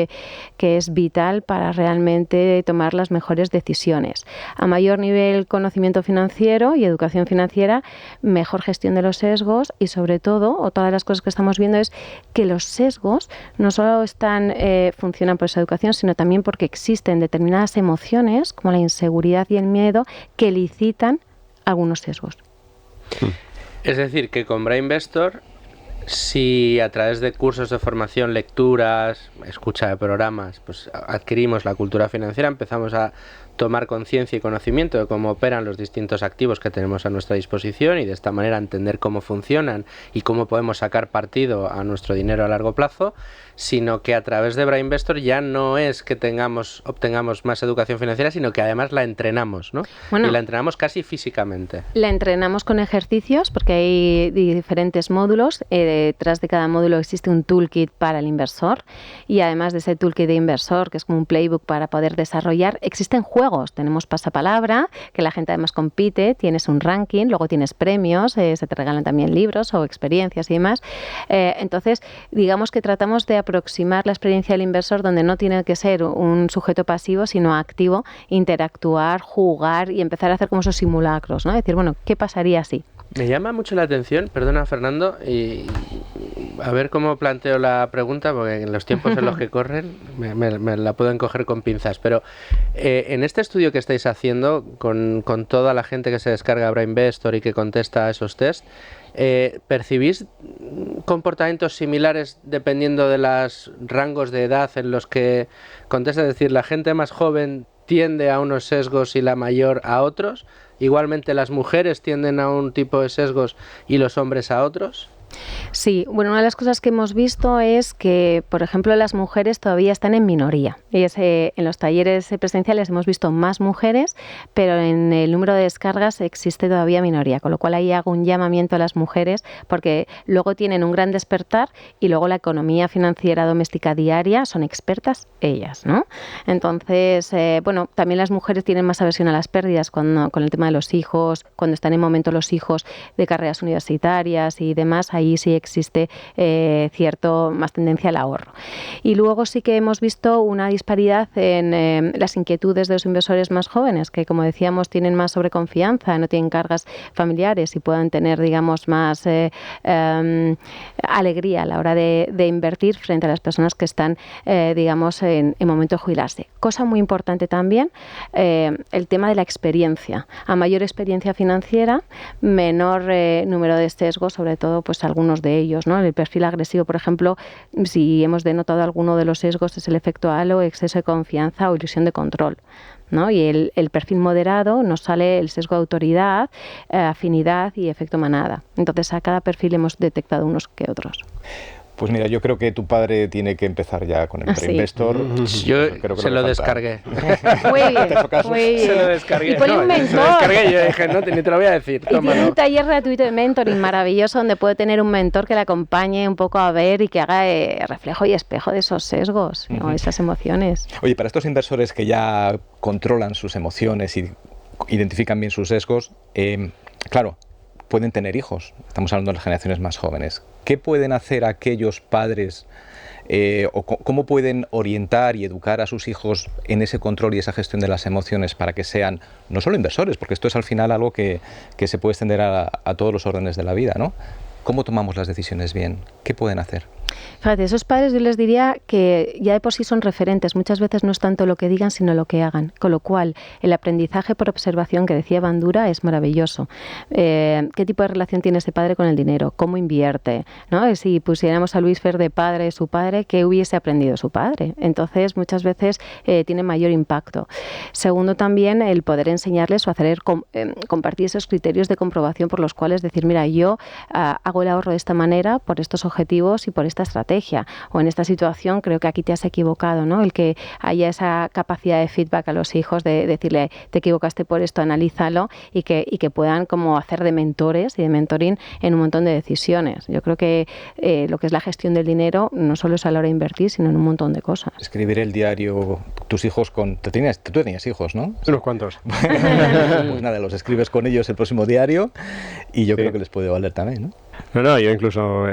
es vital para realmente tomar las mejores decisiones. A mayor nivel conocimiento financiero y educación financiera, mejor gestión de los sesgos y sobre todo, otra de las cosas que estamos viendo es que los sesgos no solo funcionan por esa educación, sino también porque existen determinadas emociones como la inseguridad y el miedo que licitan algunos sesgos. Es decir, que con Brainvestor, si a través de cursos de formación, lecturas, escucha de programas, pues adquirimos la cultura financiera, empezamos a tomar conciencia y conocimiento de cómo operan los distintos activos que tenemos a nuestra disposición y de esta manera entender cómo funcionan y cómo podemos sacar partido a nuestro dinero a largo plazo, sino que a través de Brainvestor ya no es que obtengamos más educación financiera, sino que además la entrenamos, ¿no? Bueno, y la entrenamos casi físicamente. La entrenamos con ejercicios porque hay diferentes módulos. Detrás de cada módulo existe un toolkit para el inversor y además de ese toolkit de inversor, que es como un playbook para poder desarrollar, existen juegos. Tenemos pasapalabra, que la gente además compite, tienes un ranking, luego tienes premios, se te regalan también libros o experiencias y demás. Entonces, digamos que tratamos de aproximar la experiencia del inversor donde no tiene que ser un sujeto pasivo, sino activo, interactuar, jugar y empezar a hacer como esos simulacros, ¿no? Decir, bueno, ¿qué pasaría si? Me llama mucho la atención, perdona Fernando, y a ver cómo planteo la pregunta, porque en los tiempos en los que corren me la pueden coger con pinzas, pero en este estudio que estáis haciendo con toda la gente que se descarga Brainvestor y que contesta a esos test, ¿percibís comportamientos similares dependiendo de los rangos de edad en los que contesta? Es decir, la gente más joven tiende a unos sesgos y la mayor a otros. Igualmente las mujeres tienden a un tipo de sesgos y los hombres a otros. Sí, bueno, una de las cosas que hemos visto es que, por ejemplo, las mujeres todavía están en minoría. En los talleres presenciales hemos visto más mujeres, pero en el número de descargas existe todavía minoría, con lo cual ahí hago un llamamiento a las mujeres porque luego tienen un gran despertar y luego la economía financiera doméstica diaria son expertas ellas, ¿no? Entonces, también las mujeres tienen más aversión a las pérdidas con el tema de los hijos, cuando están en momento los hijos de carreras universitarias y demás. Ahí sí existe cierto más tendencia al ahorro. Y luego sí que hemos visto una disparidad en las inquietudes de los inversores más jóvenes, que como decíamos tienen más sobreconfianza, no tienen cargas familiares y pueden tener, digamos, más alegría a la hora de invertir frente a las personas que están, digamos, en momento de jubilarse. Cosa muy importante también, el tema de la experiencia. A mayor experiencia financiera, menor número de sesgos, sobre todo pues algunos de ellos, ¿no? El perfil agresivo, por ejemplo, si hemos denotado alguno de los sesgos, es el efecto halo, exceso de confianza o ilusión de control, ¿no? Y el perfil moderado nos sale el sesgo de autoridad, afinidad y efecto manada. Entonces a cada perfil hemos detectado unos que otros. Pues mira, yo creo que tu padre tiene que empezar ya con el Brainvestor. Yo creo que se lo descargué. Muy bien, muy bien. Se lo descargué. Y ponle un mentor. Se lo descargué y yo dije, no, ni te lo voy a decir. Y tiene un taller gratuito de mentoring maravilloso donde puede tener un mentor que le acompañe un poco a ver y que haga reflejo y espejo de esos sesgos, ¿no? Esas emociones. Oye, para estos inversores que ya controlan sus emociones y identifican bien sus sesgos, claro, pueden tener hijos, estamos hablando de las generaciones más jóvenes. ¿Qué pueden hacer aquellos padres o cómo pueden orientar y educar a sus hijos en ese control y esa gestión de las emociones para que sean no solo inversores, porque esto es al final algo que se puede extender a todos los órdenes de la vida, ¿no? ¿Cómo tomamos las decisiones bien? ¿Qué pueden hacer? Fíjate, esos padres yo les diría que ya de por sí son referentes. Muchas veces no es tanto lo que digan, sino lo que hagan. Con lo cual, el aprendizaje por observación que decía Bandura es maravilloso. ¿Qué tipo de relación tiene ese padre con el dinero? ¿Cómo invierte? ¿No? Si pusiéramos a Luis Fer de padre, su padre, ¿qué hubiese aprendido su padre? Entonces, muchas veces tiene mayor impacto. Segundo, también el poder enseñarles o hacer compartir esos criterios de comprobación por los cuales decir, mira, yo hago el ahorro de esta manera por estos objetivos y por esta estrategia, o en esta situación creo que aquí te has equivocado, ¿no? El que haya esa capacidad de feedback a los hijos, de decirle, te equivocaste por esto, analízalo, y que puedan como hacer de mentores y de mentoring en un montón de decisiones. Yo creo que lo que es la gestión del dinero no solo es a la hora de invertir, sino en un montón de cosas. Escribir el diario, tus hijos tú tenías hijos, ¿no? Unos cuantos. Pues nada, los escribes con ellos el próximo diario y yo creo que les puede valer también, ¿no? No, yo incluso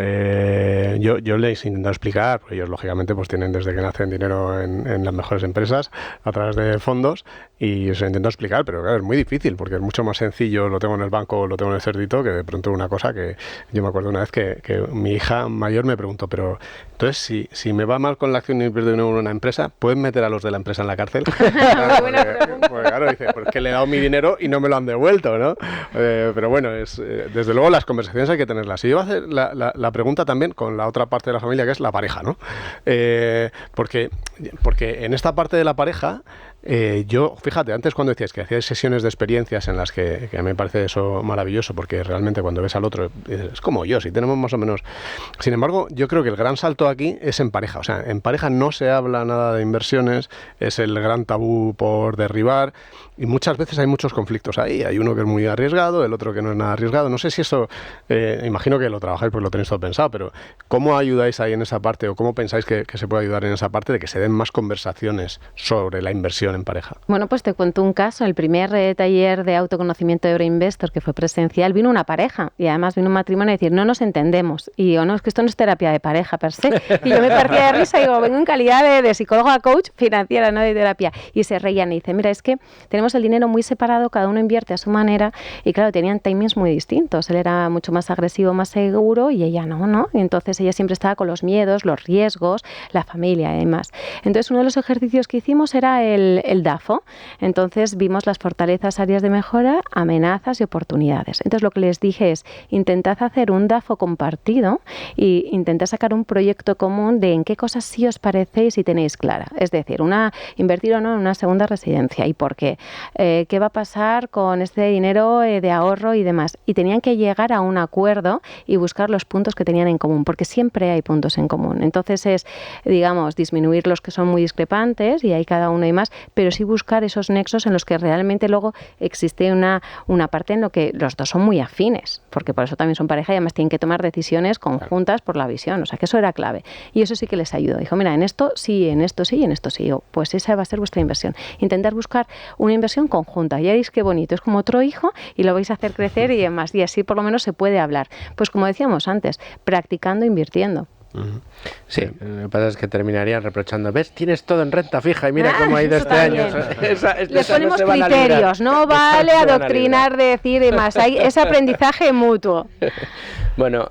yo les intento explicar, porque ellos lógicamente pues tienen desde que nacen dinero en las mejores empresas a través de fondos, y se intento explicar, pero claro, es muy difícil porque es mucho más sencillo, lo tengo en el banco o lo tengo en el cerdito, que de pronto una cosa que yo me acuerdo una vez que mi hija mayor me preguntó, pero entonces si me va mal con la acción y pierdo dinero en una empresa, ¿pueden meter a los de la empresa en la cárcel? Porque claro, dice, pues que le he dado mi dinero y no me lo han devuelto, ¿no? Pero bueno, desde luego las conversaciones hay que tenerlas. Y yo voy a hacer la pregunta también con la otra parte de la familia, que es la pareja, ¿no? Porque en esta parte de la pareja, yo, fíjate, antes cuando decías que hacías sesiones de experiencias en las que me parece eso maravilloso, porque realmente cuando ves al otro, es como yo, si tenemos más o menos... Sin embargo, yo creo que el gran salto aquí es en pareja. O sea, en pareja no se habla nada de inversiones, es el gran tabú por derribar, y muchas veces hay muchos conflictos ahí. Hay uno que es muy arriesgado, el otro que no es nada arriesgado. No sé si eso, imagino que lo trabajáis porque lo tenéis todo pensado, pero ¿cómo ayudáis ahí en esa parte, o cómo pensáis que se puede ayudar en esa parte de que se den más conversaciones sobre la inversión en pareja? Bueno, pues te cuento un caso. El primer taller de autoconocimiento de Euroinvestor, que fue presencial, vino una pareja, y además vino un matrimonio a decir, no nos entendemos. Y yo, no, es que esto no es terapia de pareja per se. Y yo me partía de risa y digo, vengo en calidad de psicóloga coach financiera, no de terapia. Y se reían y dicen, mira, es que tenemos el dinero muy separado, cada uno invierte a su manera, y claro, tenían timings muy distintos. Él era mucho más agresivo, más seguro, y ella no. Y entonces ella siempre estaba con los miedos, los riesgos, la familia y demás. Entonces uno de los ejercicios que hicimos era el DAFO. Entonces vimos las fortalezas, áreas de mejora, amenazas y oportunidades. Entonces lo que les dije es, intentad hacer un DAFO compartido y intentad sacar un proyecto común de en qué cosas sí os parecéis y tenéis clara. Es decir, invertir o no en una segunda residencia, y por qué. ¿Qué va a pasar con este dinero de ahorro y demás? Y tenían que llegar a un acuerdo y buscar los puntos que tenían en común, porque siempre hay puntos en común. Entonces es, digamos, disminuir los que son muy discrepantes, y hay cada uno y más, pero sí buscar esos nexos en los que realmente luego existe una parte en lo que los dos son muy afines, porque por eso también son pareja y además tienen que tomar decisiones conjuntas por la visión. O sea, que eso era clave. Y eso sí que les ayudó. Dijo, mira, en esto sí, en esto sí y en esto sí. Pues esa va a ser vuestra inversión. Intentar buscar una inversión conjunta. Ya veréis qué bonito. Es como otro hijo y lo vais a hacer crecer y demás. Y así por lo menos se puede hablar. Pues como decíamos antes, practicando, invirtiendo. Sí, lo que pasa es que terminarían reprochando, ¿ves? Tienes todo en renta fija y mira cómo ha ido este año. Les ponemos criterios, no vale adoctrinar, de decir y más. Hay ese aprendizaje mutuo. Bueno,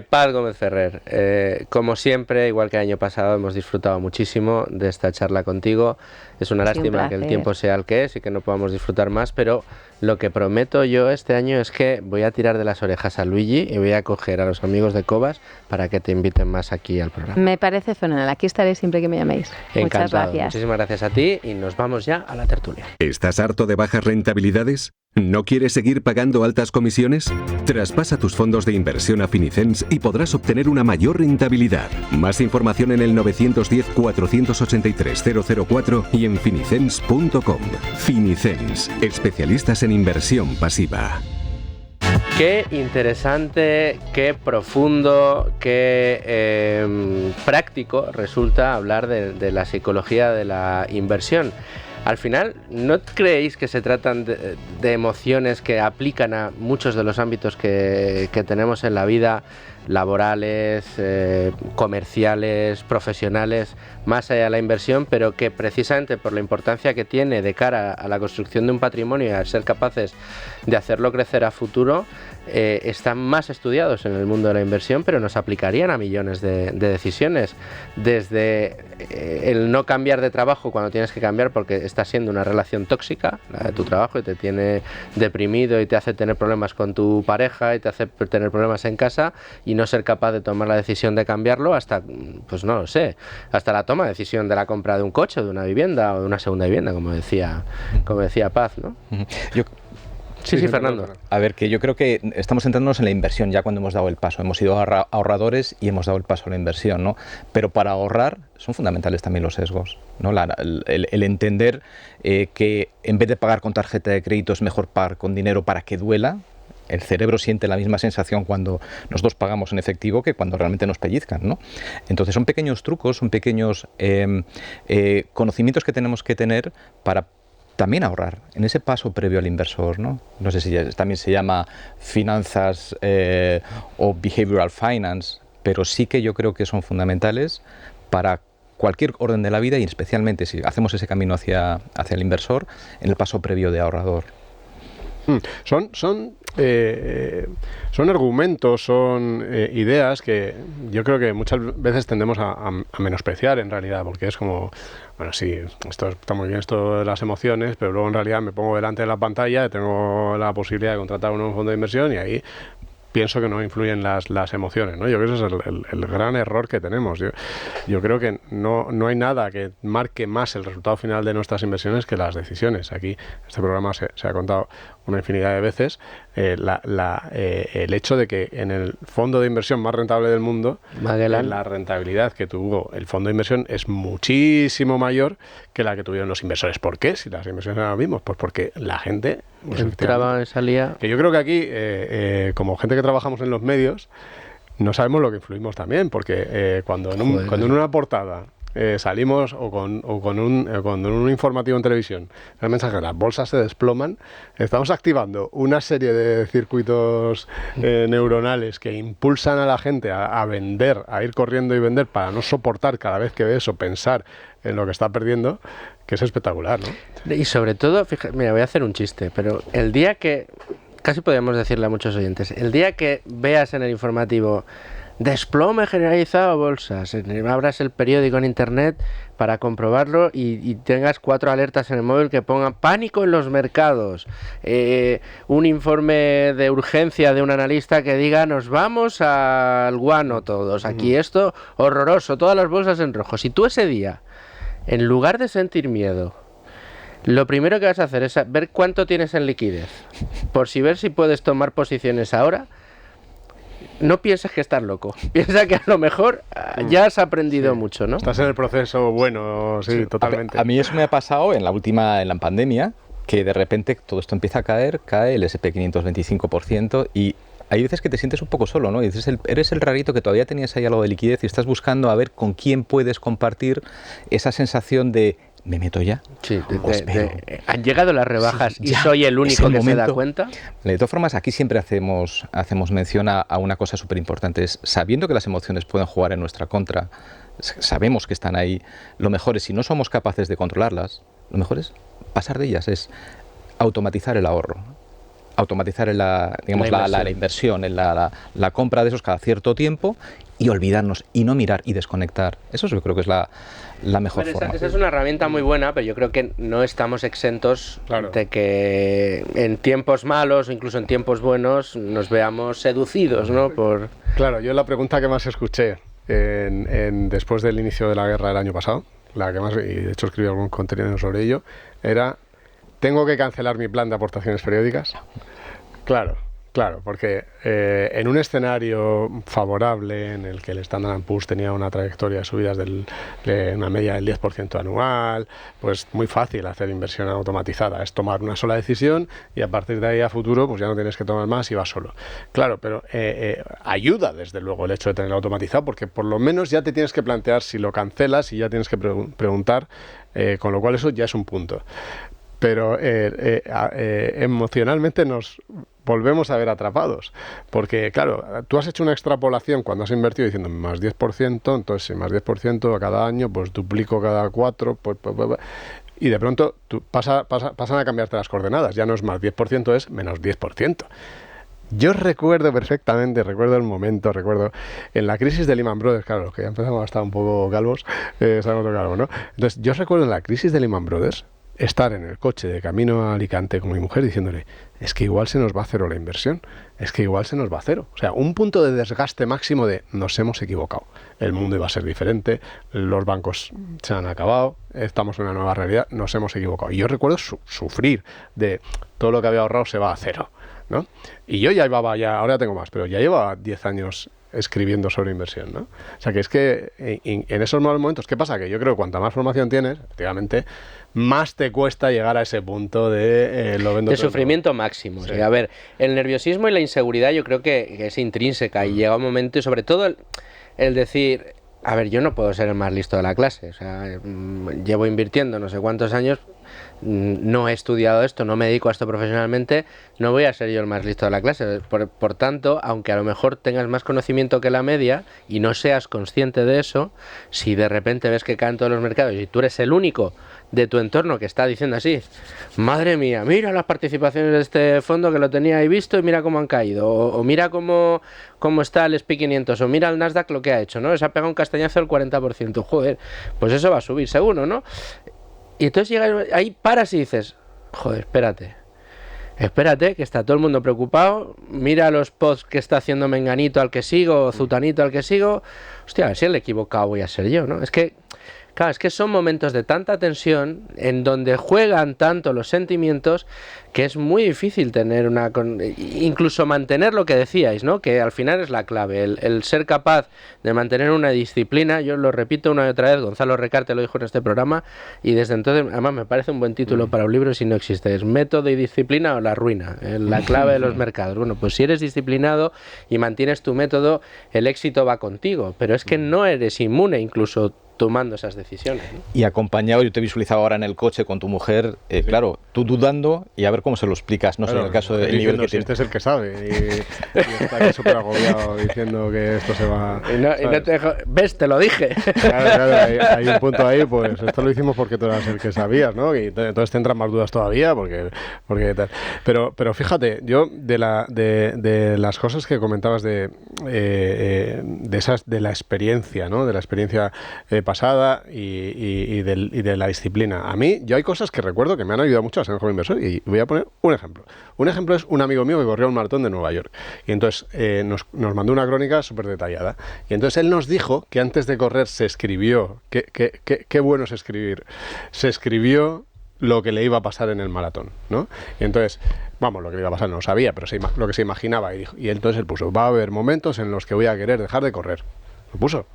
Paz Gómez Ferrer, como siempre, igual que el año pasado, hemos disfrutado muchísimo de esta charla contigo. Es una lástima que el tiempo sea el que es y que no podamos disfrutar más, pero lo que prometo yo este año es que voy a tirar de las orejas a Luigi y voy a coger a los amigos de Cobas para que te inviten más aquí al programa. Me parece fenomenal. Aquí estaré siempre que me llaméis. Encantado. Muchas gracias. Muchísimas gracias a ti y nos vamos ya a la tertulia. ¿Estás harto de bajas rentabilidades? ¿No quieres seguir pagando altas comisiones? Traspasa tus fondos de inversión a Finicens y podrás obtener una mayor rentabilidad. Más información en el 910-483-004 y en finicens.com. Finicens, especialistas en inversión pasiva. Qué interesante, qué profundo, qué práctico resulta hablar de la psicología de la inversión. Al final, ¿no creéis que se tratan de emociones que aplican a muchos de los ámbitos que tenemos en la vida, laborales, comerciales, profesionales, más allá de la inversión, pero que precisamente por la importancia que tiene de cara a la construcción de un patrimonio y a ser capaces de hacerlo crecer a futuro, están más estudiados en el mundo de la inversión, pero nos aplicarían a millones de decisiones, desde el no cambiar de trabajo cuando tienes que cambiar porque está siendo una relación tóxica, la de tu trabajo, y te tiene deprimido y te hace tener problemas con tu pareja y te hace tener problemas en casa, y no ser capaz de tomar la decisión de cambiarlo hasta, pues no lo sé, hasta la toma de decisión de la compra de un coche, de una vivienda o de una segunda vivienda, como decía Paz, ¿no? Sí, Fernando. A ver, que yo creo que estamos centrándonos en la inversión ya cuando hemos dado el paso. Hemos sido ahorradores y hemos dado el paso a la inversión, ¿no? Pero para ahorrar son fundamentales también los sesgos, ¿no? El entender que en vez de pagar con tarjeta de crédito es mejor pagar con dinero para que duela. El cerebro siente la misma sensación cuando nosotros pagamos en efectivo que cuando realmente nos pellizcan, ¿no? Entonces son pequeños trucos, son pequeños conocimientos que tenemos que tener para también ahorrar en ese paso previo al inversor, ¿no? No sé si también se llama finanzas o behavioral finance, pero sí que yo creo que son fundamentales para cualquier orden de la vida y especialmente si hacemos ese camino hacia el inversor en el paso previo de ahorrador. Son argumentos, son ideas que yo creo que muchas veces tendemos a menospreciar en realidad, porque es como, bueno, sí, esto está muy bien, esto de las emociones, pero luego en realidad me pongo delante de la pantalla, tengo la posibilidad de contratar un fondo de inversión y ahí pienso que no influyen las emociones, ¿no? Yo creo que ese es el gran error que tenemos. Yo creo que no hay nada que marque más el resultado final de nuestras inversiones que las decisiones. Aquí, este programa se ha contado una infinidad de veces, el hecho de que en el fondo de inversión más rentable del mundo, la rentabilidad que tuvo el fondo de inversión es muchísimo mayor que la que tuvieron los inversores. ¿Por qué? Si las inversiones eran las mismas, pues porque la gente entraba y salía. Que yo creo que aquí, como gente que trabajamos en los medios, no sabemos lo que influimos también, porque cuando en una portada salimos o con un informativo en televisión, el mensaje, las bolsas se desploman, estamos activando una serie de circuitos neuronales que impulsan a la gente a vender, a ir corriendo y vender para no soportar cada vez que ve eso, pensar en lo que está perdiendo, que es espectacular, ¿no? Y sobre todo, fíjate, mira, voy a hacer un chiste, pero el día que, casi podríamos decirle a muchos oyentes, el día que veas en el informativo desplome generalizado a bolsas, abras el periódico en internet para comprobarlo y tengas 4 alertas en el móvil que pongan pánico en los mercados, un informe de urgencia de un analista que diga nos vamos al guano todos, aquí esto horroroso, todas las bolsas en rojo. Si tú ese día, en lugar de sentir miedo, lo primero que vas a hacer es ver cuánto tienes en liquidez, por si ver si puedes tomar posiciones ahora, no pienses que estás loco. Piensa que a lo mejor ya has aprendido mucho, ¿no? Estás en el proceso bueno, sí, totalmente. A mí eso me ha pasado en la pandemia, que de repente todo esto empieza a caer, cae el S&P 500 25% y hay veces que te sientes un poco solo, ¿no? Y dices, eres el rarito que todavía tenías ahí algo de liquidez y estás buscando a ver con quién puedes compartir esa sensación de ¿me meto ya? Sí, han llegado las rebajas y soy el único que se da cuenta. De todas formas, aquí siempre hacemos mención a una cosa súper importante, es sabiendo que las emociones pueden jugar en nuestra contra, sabemos que están ahí, lo mejor es, si no somos capaces de controlarlas, lo mejor es pasar de ellas, es automatizar el ahorro, automatizar la inversión, la compra de esos cada cierto tiempo y olvidarnos y no mirar y desconectar. Eso yo creo que es la mejor forma. Esa es una herramienta muy buena, pero yo creo que no estamos exentos de que en tiempos malos o incluso en tiempos buenos nos veamos seducidos, ¿no? Claro, yo la pregunta que más escuché después del inicio de la guerra del año pasado, la que más, y de hecho escribí algún contenido sobre ello, era ¿tengo que cancelar mi plan de aportaciones periódicas? Claro, porque en un escenario favorable en el que el Standard & Poor's tenía una trayectoria de subidas de una media del 10% anual, pues muy fácil hacer inversión automatizada, es tomar una sola decisión y a partir de ahí a futuro pues ya no tienes que tomar más y vas solo. Claro, pero ayuda desde luego el hecho de tenerlo automatizado porque por lo menos ya te tienes que plantear si lo cancelas y ya tienes que preguntar con lo cual eso ya es un punto. Pero emocionalmente nos volvemos a ver atrapados, porque claro, tú has hecho una extrapolación cuando has invertido diciendo más 10%, entonces si más 10% cada año, pues duplico cada 4, y de pronto pasan a cambiarte las coordenadas, ya no es más 10%, es menos 10%. Yo recuerdo perfectamente, recuerdo en la crisis de Lehman Brothers, claro, los que ya empezamos a estar un poco calvos, estamos calvos, ¿no? Entonces, yo recuerdo en la crisis de Lehman Brothers estar en el coche de camino a Alicante con mi mujer diciéndole, es que igual se nos va a cero la inversión, es que igual se nos va a cero. O sea, un punto de desgaste máximo de nos hemos equivocado, el mundo iba a ser diferente, los bancos se han acabado, estamos en una nueva realidad, nos hemos equivocado. Y yo recuerdo sufrir de todo lo que había ahorrado se va a cero, ¿no? Y yo ya llevaba, ahora tengo más, pero ya llevaba 10 años escribiendo sobre inversión, ¿no? O sea, que es que en esos malos momentos, ¿qué pasa? Que yo creo que cuanta más formación tienes, efectivamente, más te cuesta llegar a ese punto de lo vendo de todo sufrimiento máximo. Sí. O sea, a ver, el nerviosismo y la inseguridad yo creo que es intrínseca y llega un momento, y sobre todo el decir, a ver, yo no puedo ser el más listo de la clase, o sea, llevo invirtiendo no sé cuántos años, no he estudiado esto, no me dedico a esto profesionalmente, no voy a ser yo el más listo de la clase. Por tanto, aunque a lo mejor tengas más conocimiento que la media y no seas consciente de eso, si de repente ves que caen todos los mercados y tú eres el único de tu entorno que está diciendo así, madre mía, mira las participaciones de este fondo que lo tenía ahí visto y mira cómo han caído, o mira cómo está el SP 500, o mira el Nasdaq lo que ha hecho, ¿no? Se ha pegado un castañazo del 40%, joder, pues eso va a subir seguro, ¿no? Y entonces llegas ahí, paras y dices, joder, espérate, que está todo el mundo preocupado, mira los posts que está haciendo Menganito al que sigo, o Zutanito al que sigo, hostia, a ver si el equivocado voy a ser yo, ¿no? Es que, claro, es que son momentos de tanta tensión en donde juegan tanto los sentimientos que es muy difícil tener incluso mantener lo que decíais, ¿no? Que al final es la clave, el ser capaz de mantener una disciplina. Yo lo repito una y otra vez, Gonzalo Recarte lo dijo en este programa y desde entonces, además me parece un buen título para un libro si no existe, es Método y Disciplina o la ruina, la clave de los mercados. Bueno, pues si eres disciplinado y mantienes tu método, el éxito va contigo, pero es que no eres inmune incluso tomando esas decisiones, ¿no? Y acompañado, yo te visualizaba ahora en el coche con tu mujer, sí. Claro, tú dudando y a ver cómo se lo explicas, no sé, en el caso del nivel que si este es el que sabe y está aquí súper agobiado diciendo que esto se va... Y no te dejo... ¿Ves? Te lo dije. Claro, hay un punto ahí, pues esto lo hicimos porque tú eras el que sabías, ¿no? Y entonces te entran más dudas todavía porque tal. Pero fíjate, yo de las cosas que comentabas de la experiencia, ¿no? De la experiencia pasada y de la disciplina. A mí, yo hay cosas que recuerdo que me han ayudado mucho a ser mejor inversor y voy a poner un ejemplo. Un ejemplo es un amigo mío que corrió un maratón de Nueva York y entonces nos mandó una crónica súper detallada y entonces él nos dijo que antes de correr se escribió, qué bueno es escribir, se escribió lo que le iba a pasar en el maratón, ¿no? Y entonces, vamos, lo que le iba a pasar no lo sabía, pero lo que se imaginaba y entonces él puso, va a haber momentos en los que voy a querer dejar de correr. Lo puso.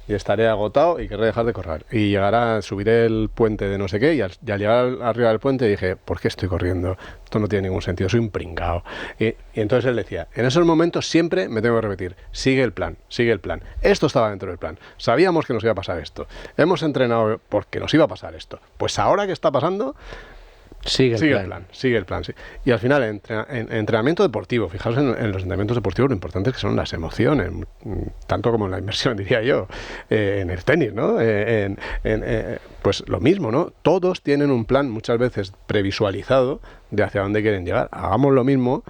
Y estaré agotado y querré dejar de correr. Y subiré el puente de no sé qué y al llegar arriba del puente dije, ¿por qué estoy corriendo? Esto no tiene ningún sentido, soy un pringao. Y entonces él decía, en esos momentos siempre me tengo que repetir, sigue el plan. Esto estaba dentro del plan. Sabíamos que nos iba a pasar esto. Hemos entrenado porque nos iba a pasar esto. Pues ahora que está pasando... Sigue el plan, sí. Y al final, entrenamiento deportivo, fijaos en los entrenamientos deportivos lo importante que son las emociones, tanto como en la inversión, diría yo, en el tenis, ¿no? Pues lo mismo, ¿no? Todos tienen un plan muchas veces previsualizado de hacia dónde quieren llegar. Hagamos lo mismo,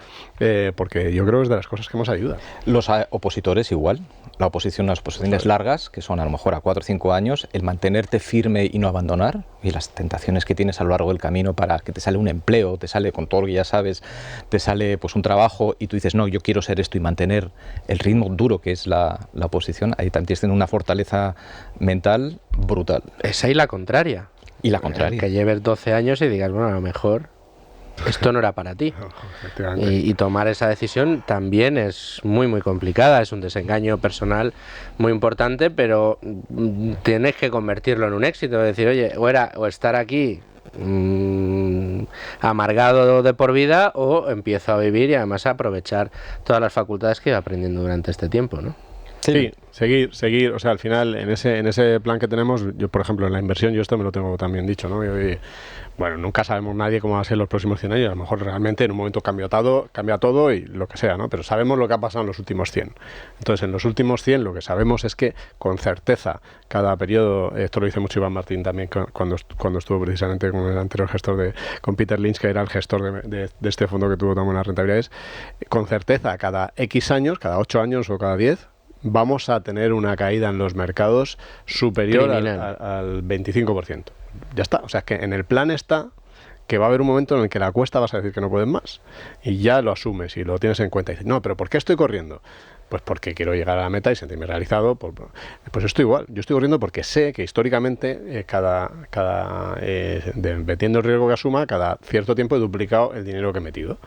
porque yo creo que es de las cosas que más ayuda. Los opositores igual, las oposiciones largas, que son a lo mejor a 4 o 5 años, el mantenerte firme y no abandonar, y las tentaciones que tienes a lo largo del camino para que te sale un empleo, te sale con todo lo que ya sabes, te sale pues un trabajo y tú dices, no, yo quiero ser esto y mantener el ritmo duro que es la oposición, ahí también tienes una fortaleza mental brutal. Esa y la contraria. Y la contraria. Que lleves 12 años y digas, bueno, a lo mejor esto no era para ti. Y tomar esa decisión también es muy, muy complicada. Es un desengaño personal muy importante, pero tienes que convertirlo en un éxito. Es decir, oye, o estar aquí amargado de por vida, o empiezo a vivir y además a aprovechar todas las facultades que he ido aprendiendo durante este tiempo, ¿no? Sí, seguir, o sea, al final, en ese plan que tenemos, yo, por ejemplo, en la inversión, yo esto me lo tengo también dicho, ¿no? Bueno, nunca sabemos nadie cómo va a ser los próximos 100 años, a lo mejor realmente en un momento cambia todo y lo que sea, ¿no? Pero sabemos lo que ha pasado en los últimos 100. Entonces, en los últimos 100 lo que sabemos es que, con certeza, cada periodo, esto lo dice mucho Iván Martín también cuando estuvo precisamente con el anterior gestor, con Peter Lynch, que era el gestor de este fondo que tuvo tan buenas rentabilidades, con certeza, cada X años, cada 8 años o cada 10, vamos a tener una caída en los mercados superior al 25%. Ya está, o sea, que en el plan está que va a haber un momento en el que la cuesta vas a decir que no puedes más y ya lo asumes y lo tienes en cuenta y dices, no, pero ¿por qué estoy corriendo? Pues porque quiero llegar a la meta y sentirme realizado. Pues estoy igual, yo estoy corriendo porque sé que históricamente metiendo el riesgo que asuma, cada cierto tiempo he duplicado el dinero que he metido.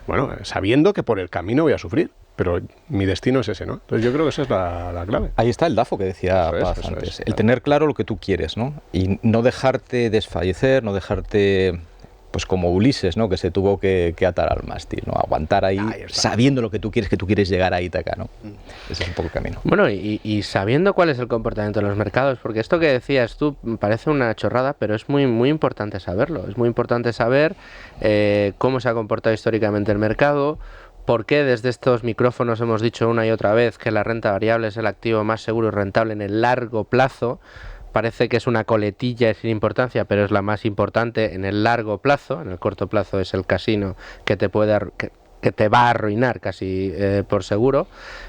Bueno, sabiendo que por el camino voy a sufrir, pero mi destino es ese, ¿no? Entonces yo creo que esa es la clave. Ahí está el DAFO que decía Paz antes. El tener claro lo que tú quieres, ¿no? Y no dejarte desfallecer, no dejarte, pues como Ulises, ¿no? Que se tuvo que atar al mástil, ¿no? Aguantar ahí sabiendo lo que tú quieres llegar a Ítaca, ¿no? Ese es un poco el camino. Bueno, y sabiendo cuál es el comportamiento de los mercados, porque esto que decías tú parece una chorrada, pero es muy, muy importante saberlo. Es muy importante saber cómo se ha comportado históricamente el mercado. ¿Por qué desde estos micrófonos hemos dicho una y otra vez que la renta variable es el activo más seguro y rentable en el largo plazo? Parece que es una coletilla sin importancia, pero es la más importante en el largo plazo. En el corto plazo es el casino que te va a arruinar casi por seguro.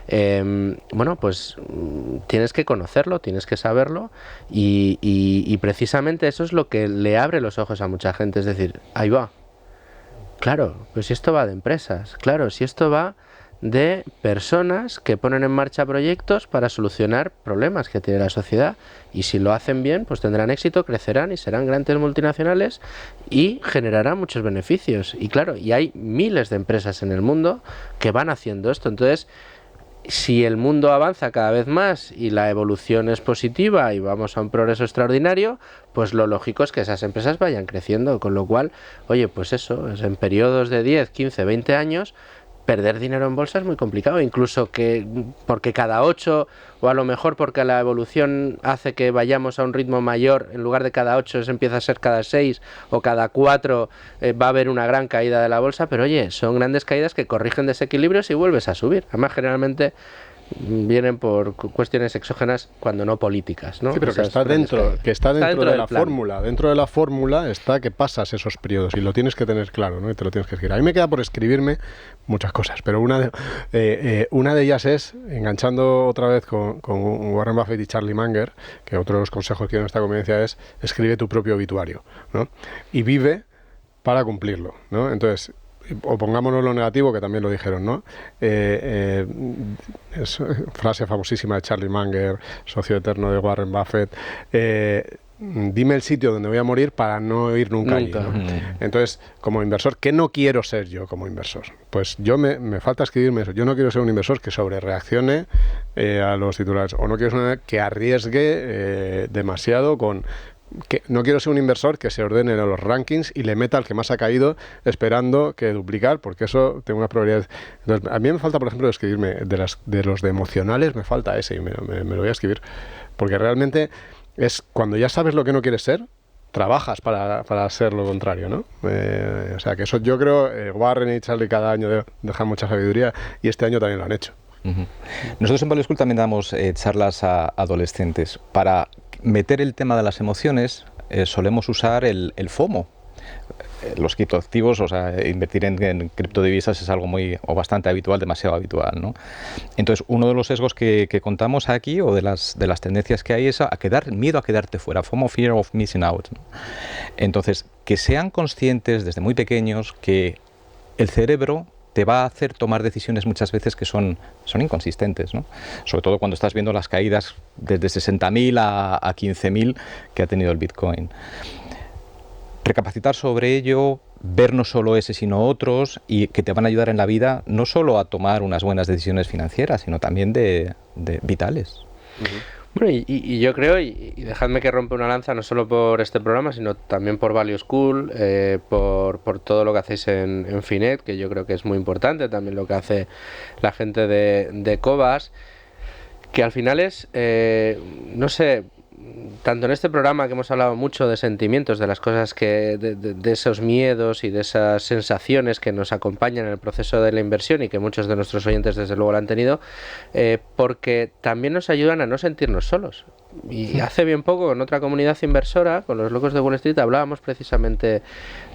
Bueno, pues tienes que conocerlo, tienes que saberlo y precisamente eso es lo que le abre los ojos a mucha gente. Es decir, ahí va. Claro, pues si esto va de empresas, claro, si esto va de personas que ponen en marcha proyectos para solucionar problemas que tiene la sociedad y si lo hacen bien, pues tendrán éxito, crecerán y serán grandes multinacionales y generarán muchos beneficios. Y claro, y hay miles de empresas en el mundo que van haciendo esto. Entonces, si el mundo avanza cada vez más y la evolución es positiva y vamos a un progreso extraordinario, pues lo lógico es que esas empresas vayan creciendo, con lo cual, oye, pues eso, en periodos de 10, 15, 20 años, perder dinero en bolsa es muy complicado, incluso porque cada 8 o a lo mejor porque la evolución hace que vayamos a un ritmo mayor, en lugar de cada 8 se empieza a ser cada 6 o cada 4 va a haber una gran caída de la bolsa, pero oye, son grandes caídas que corrigen desequilibrios y vuelves a subir. Además, generalmente vienen por cuestiones exógenas cuando no políticas, ¿no? Sí, pero que está dentro de la fórmula. Dentro de la fórmula está que pasas esos periodos y lo tienes que tener claro, ¿no? Y te lo tienes que escribir. A mí me queda por escribirme muchas cosas, pero una de ellas es, enganchando otra vez con Warren Buffett y Charlie Munger, que otro de los consejos que doy en esta convivencia es escribe tu propio obituario, ¿no? Y vive para cumplirlo, ¿no? Entonces, o pongámonos lo negativo, que también lo dijeron, ¿no? Es frase famosísima de Charlie Munger, socio eterno de Warren Buffett. Dime el sitio donde voy a morir para no ir nunca allí, ¿no? Entonces, como inversor, ¿qué no quiero ser yo como inversor? Pues yo me falta escribirme eso. Yo no quiero ser un inversor que sobrereaccione a los titulares, o no quiero ser que arriesgue demasiado no quiero ser un inversor que se ordene en los rankings y le meta al que más ha caído esperando que duplicar, porque eso tengo unas probabilidades. Entonces, a mí me falta, por ejemplo, escribirme de los de emocionales, me falta ese y me lo voy a escribir, porque realmente es cuando ya sabes lo que no quieres ser, trabajas para ser lo contrario, ¿no? O sea, que eso yo creo, Warren y Charlie cada año dejan mucha sabiduría y este año también lo han hecho. Nosotros en Value School también damos charlas a adolescentes. Para meter el tema de las emociones solemos usar el FOMO. Los criptoactivos, o sea, invertir en criptodivisas es algo bastante habitual, demasiado habitual, ¿no? Entonces, uno de los sesgos que contamos aquí, o de las tendencias que hay, es miedo a quedarte fuera, FOMO, Fear of Missing Out, ¿no? Entonces, que sean conscientes desde muy pequeños que el cerebro te va a hacer tomar decisiones muchas veces que son inconsistentes, ¿no? Sobre todo cuando estás viendo las caídas desde 60.000 a 15.000 que ha tenido el Bitcoin. Recapacitar sobre ello, ver no solo ese sino otros, y que te van a ayudar en la vida no solo a tomar unas buenas decisiones financieras, sino también de vitales. Bueno, y yo creo, y dejadme que rompa una lanza no solo por este programa, sino también por Value School, por todo lo que hacéis en Finet, que yo creo que es muy importante, también lo que hace la gente de Cobas, que al final es, no sé, tanto en este programa que hemos hablado mucho de sentimientos, de las cosas que, de esos miedos y de esas sensaciones que nos acompañan en el proceso de la inversión y que muchos de nuestros oyentes desde luego lo han tenido, porque también nos ayudan a no sentirnos solos. Y hace bien poco con otra comunidad inversora, con los locos de Wall Street, hablábamos precisamente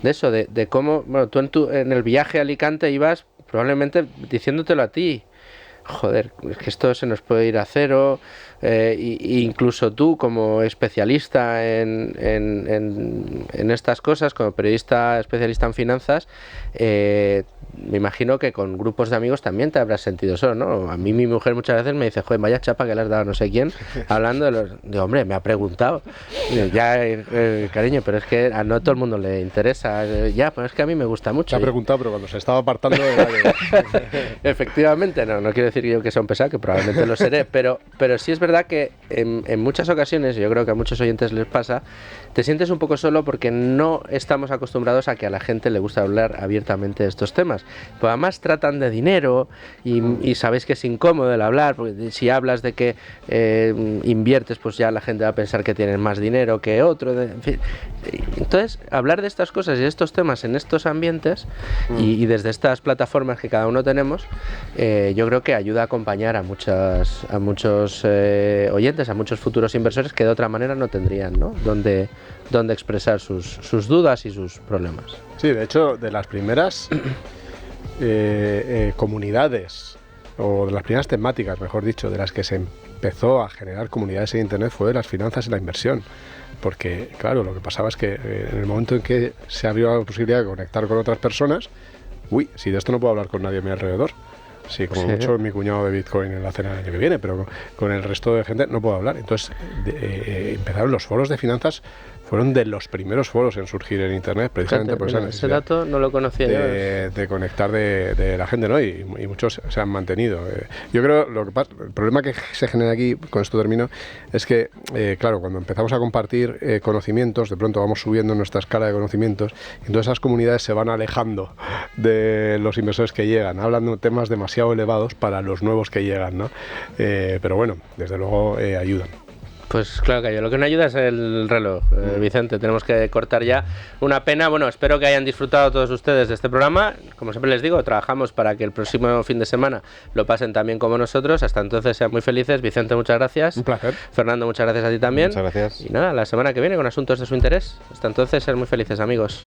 de eso, de cómo, bueno, tú en el viaje a Alicante ibas probablemente diciéndotelo a ti. Joder, es que esto se nos puede ir a cero, incluso tú como especialista en estas cosas, como periodista especialista en finanzas, me imagino que con grupos de amigos también te habrás sentido solo, ¿no? A mí mi mujer muchas veces me dice, joder, vaya chapa que le has dado a no sé quién, hablando de hombre, me ha preguntado, ya, cariño, pero es que a no todo el mundo le interesa, ya, pues es que a mí me gusta mucho. Me ha preguntado, pero cuando se estaba apartando... Efectivamente, no quiero decir yo que sea un pesado, que probablemente lo seré, pero sí es verdad que en muchas ocasiones, yo creo que a muchos oyentes les pasa, te sientes un poco solo porque no estamos acostumbrados a que a la gente le gusta hablar abiertamente de estos temas. Pues además tratan de dinero y sabéis que es incómodo el hablar, porque si hablas de que inviertes, pues ya la gente va a pensar que tienes más dinero que otro. En fin. Entonces, hablar de estas cosas y de estos temas en estos ambientes y desde estas plataformas que cada uno tenemos, yo creo que ayuda a acompañar a muchos oyentes, a muchos futuros inversores que de otra manera no tendrían, ¿no? Donde expresar sus dudas y sus problemas. Sí, de hecho, de las primeras comunidades, o de las primeras temáticas, mejor dicho, de las que se empezó a generar comunidades en Internet fue las finanzas y la inversión. Porque, claro, lo que pasaba es que en el momento en que se abrió la posibilidad de conectar con otras personas, si de esto no puedo hablar con nadie a mi alrededor. Sí, como mucho mi cuñado de Bitcoin en la cena del año que viene, pero con el resto de gente no puedo hablar. Entonces empezaron los foros de finanzas, fueron de los primeros foros en surgir en Internet, precisamente por esa necesidad. Ese dato no lo conocía yo. De conectar de la gente, ¿no? Y muchos se han mantenido. Yo creo el problema que se genera aquí, con esto termino, es que, claro, cuando empezamos a compartir conocimientos, de pronto vamos subiendo nuestra escala de conocimientos, y entonces esas comunidades se van alejando de los inversores que llegan, hablan de temas demasiado elevados para los nuevos que llegan, ¿no? Pero bueno, desde luego ayudan. Pues claro que lo que no ayuda es el reloj, Vicente, tenemos que cortar ya. Una pena, bueno, espero que hayan disfrutado todos ustedes de este programa. Como siempre les digo, trabajamos para que el próximo fin de semana lo pasen también como nosotros. Hasta entonces sean muy felices. Vicente, muchas gracias. Un placer. Fernando, muchas gracias a ti también. Muchas gracias. Y nada, la semana que viene con asuntos de su interés. Hasta entonces, ser muy felices, amigos.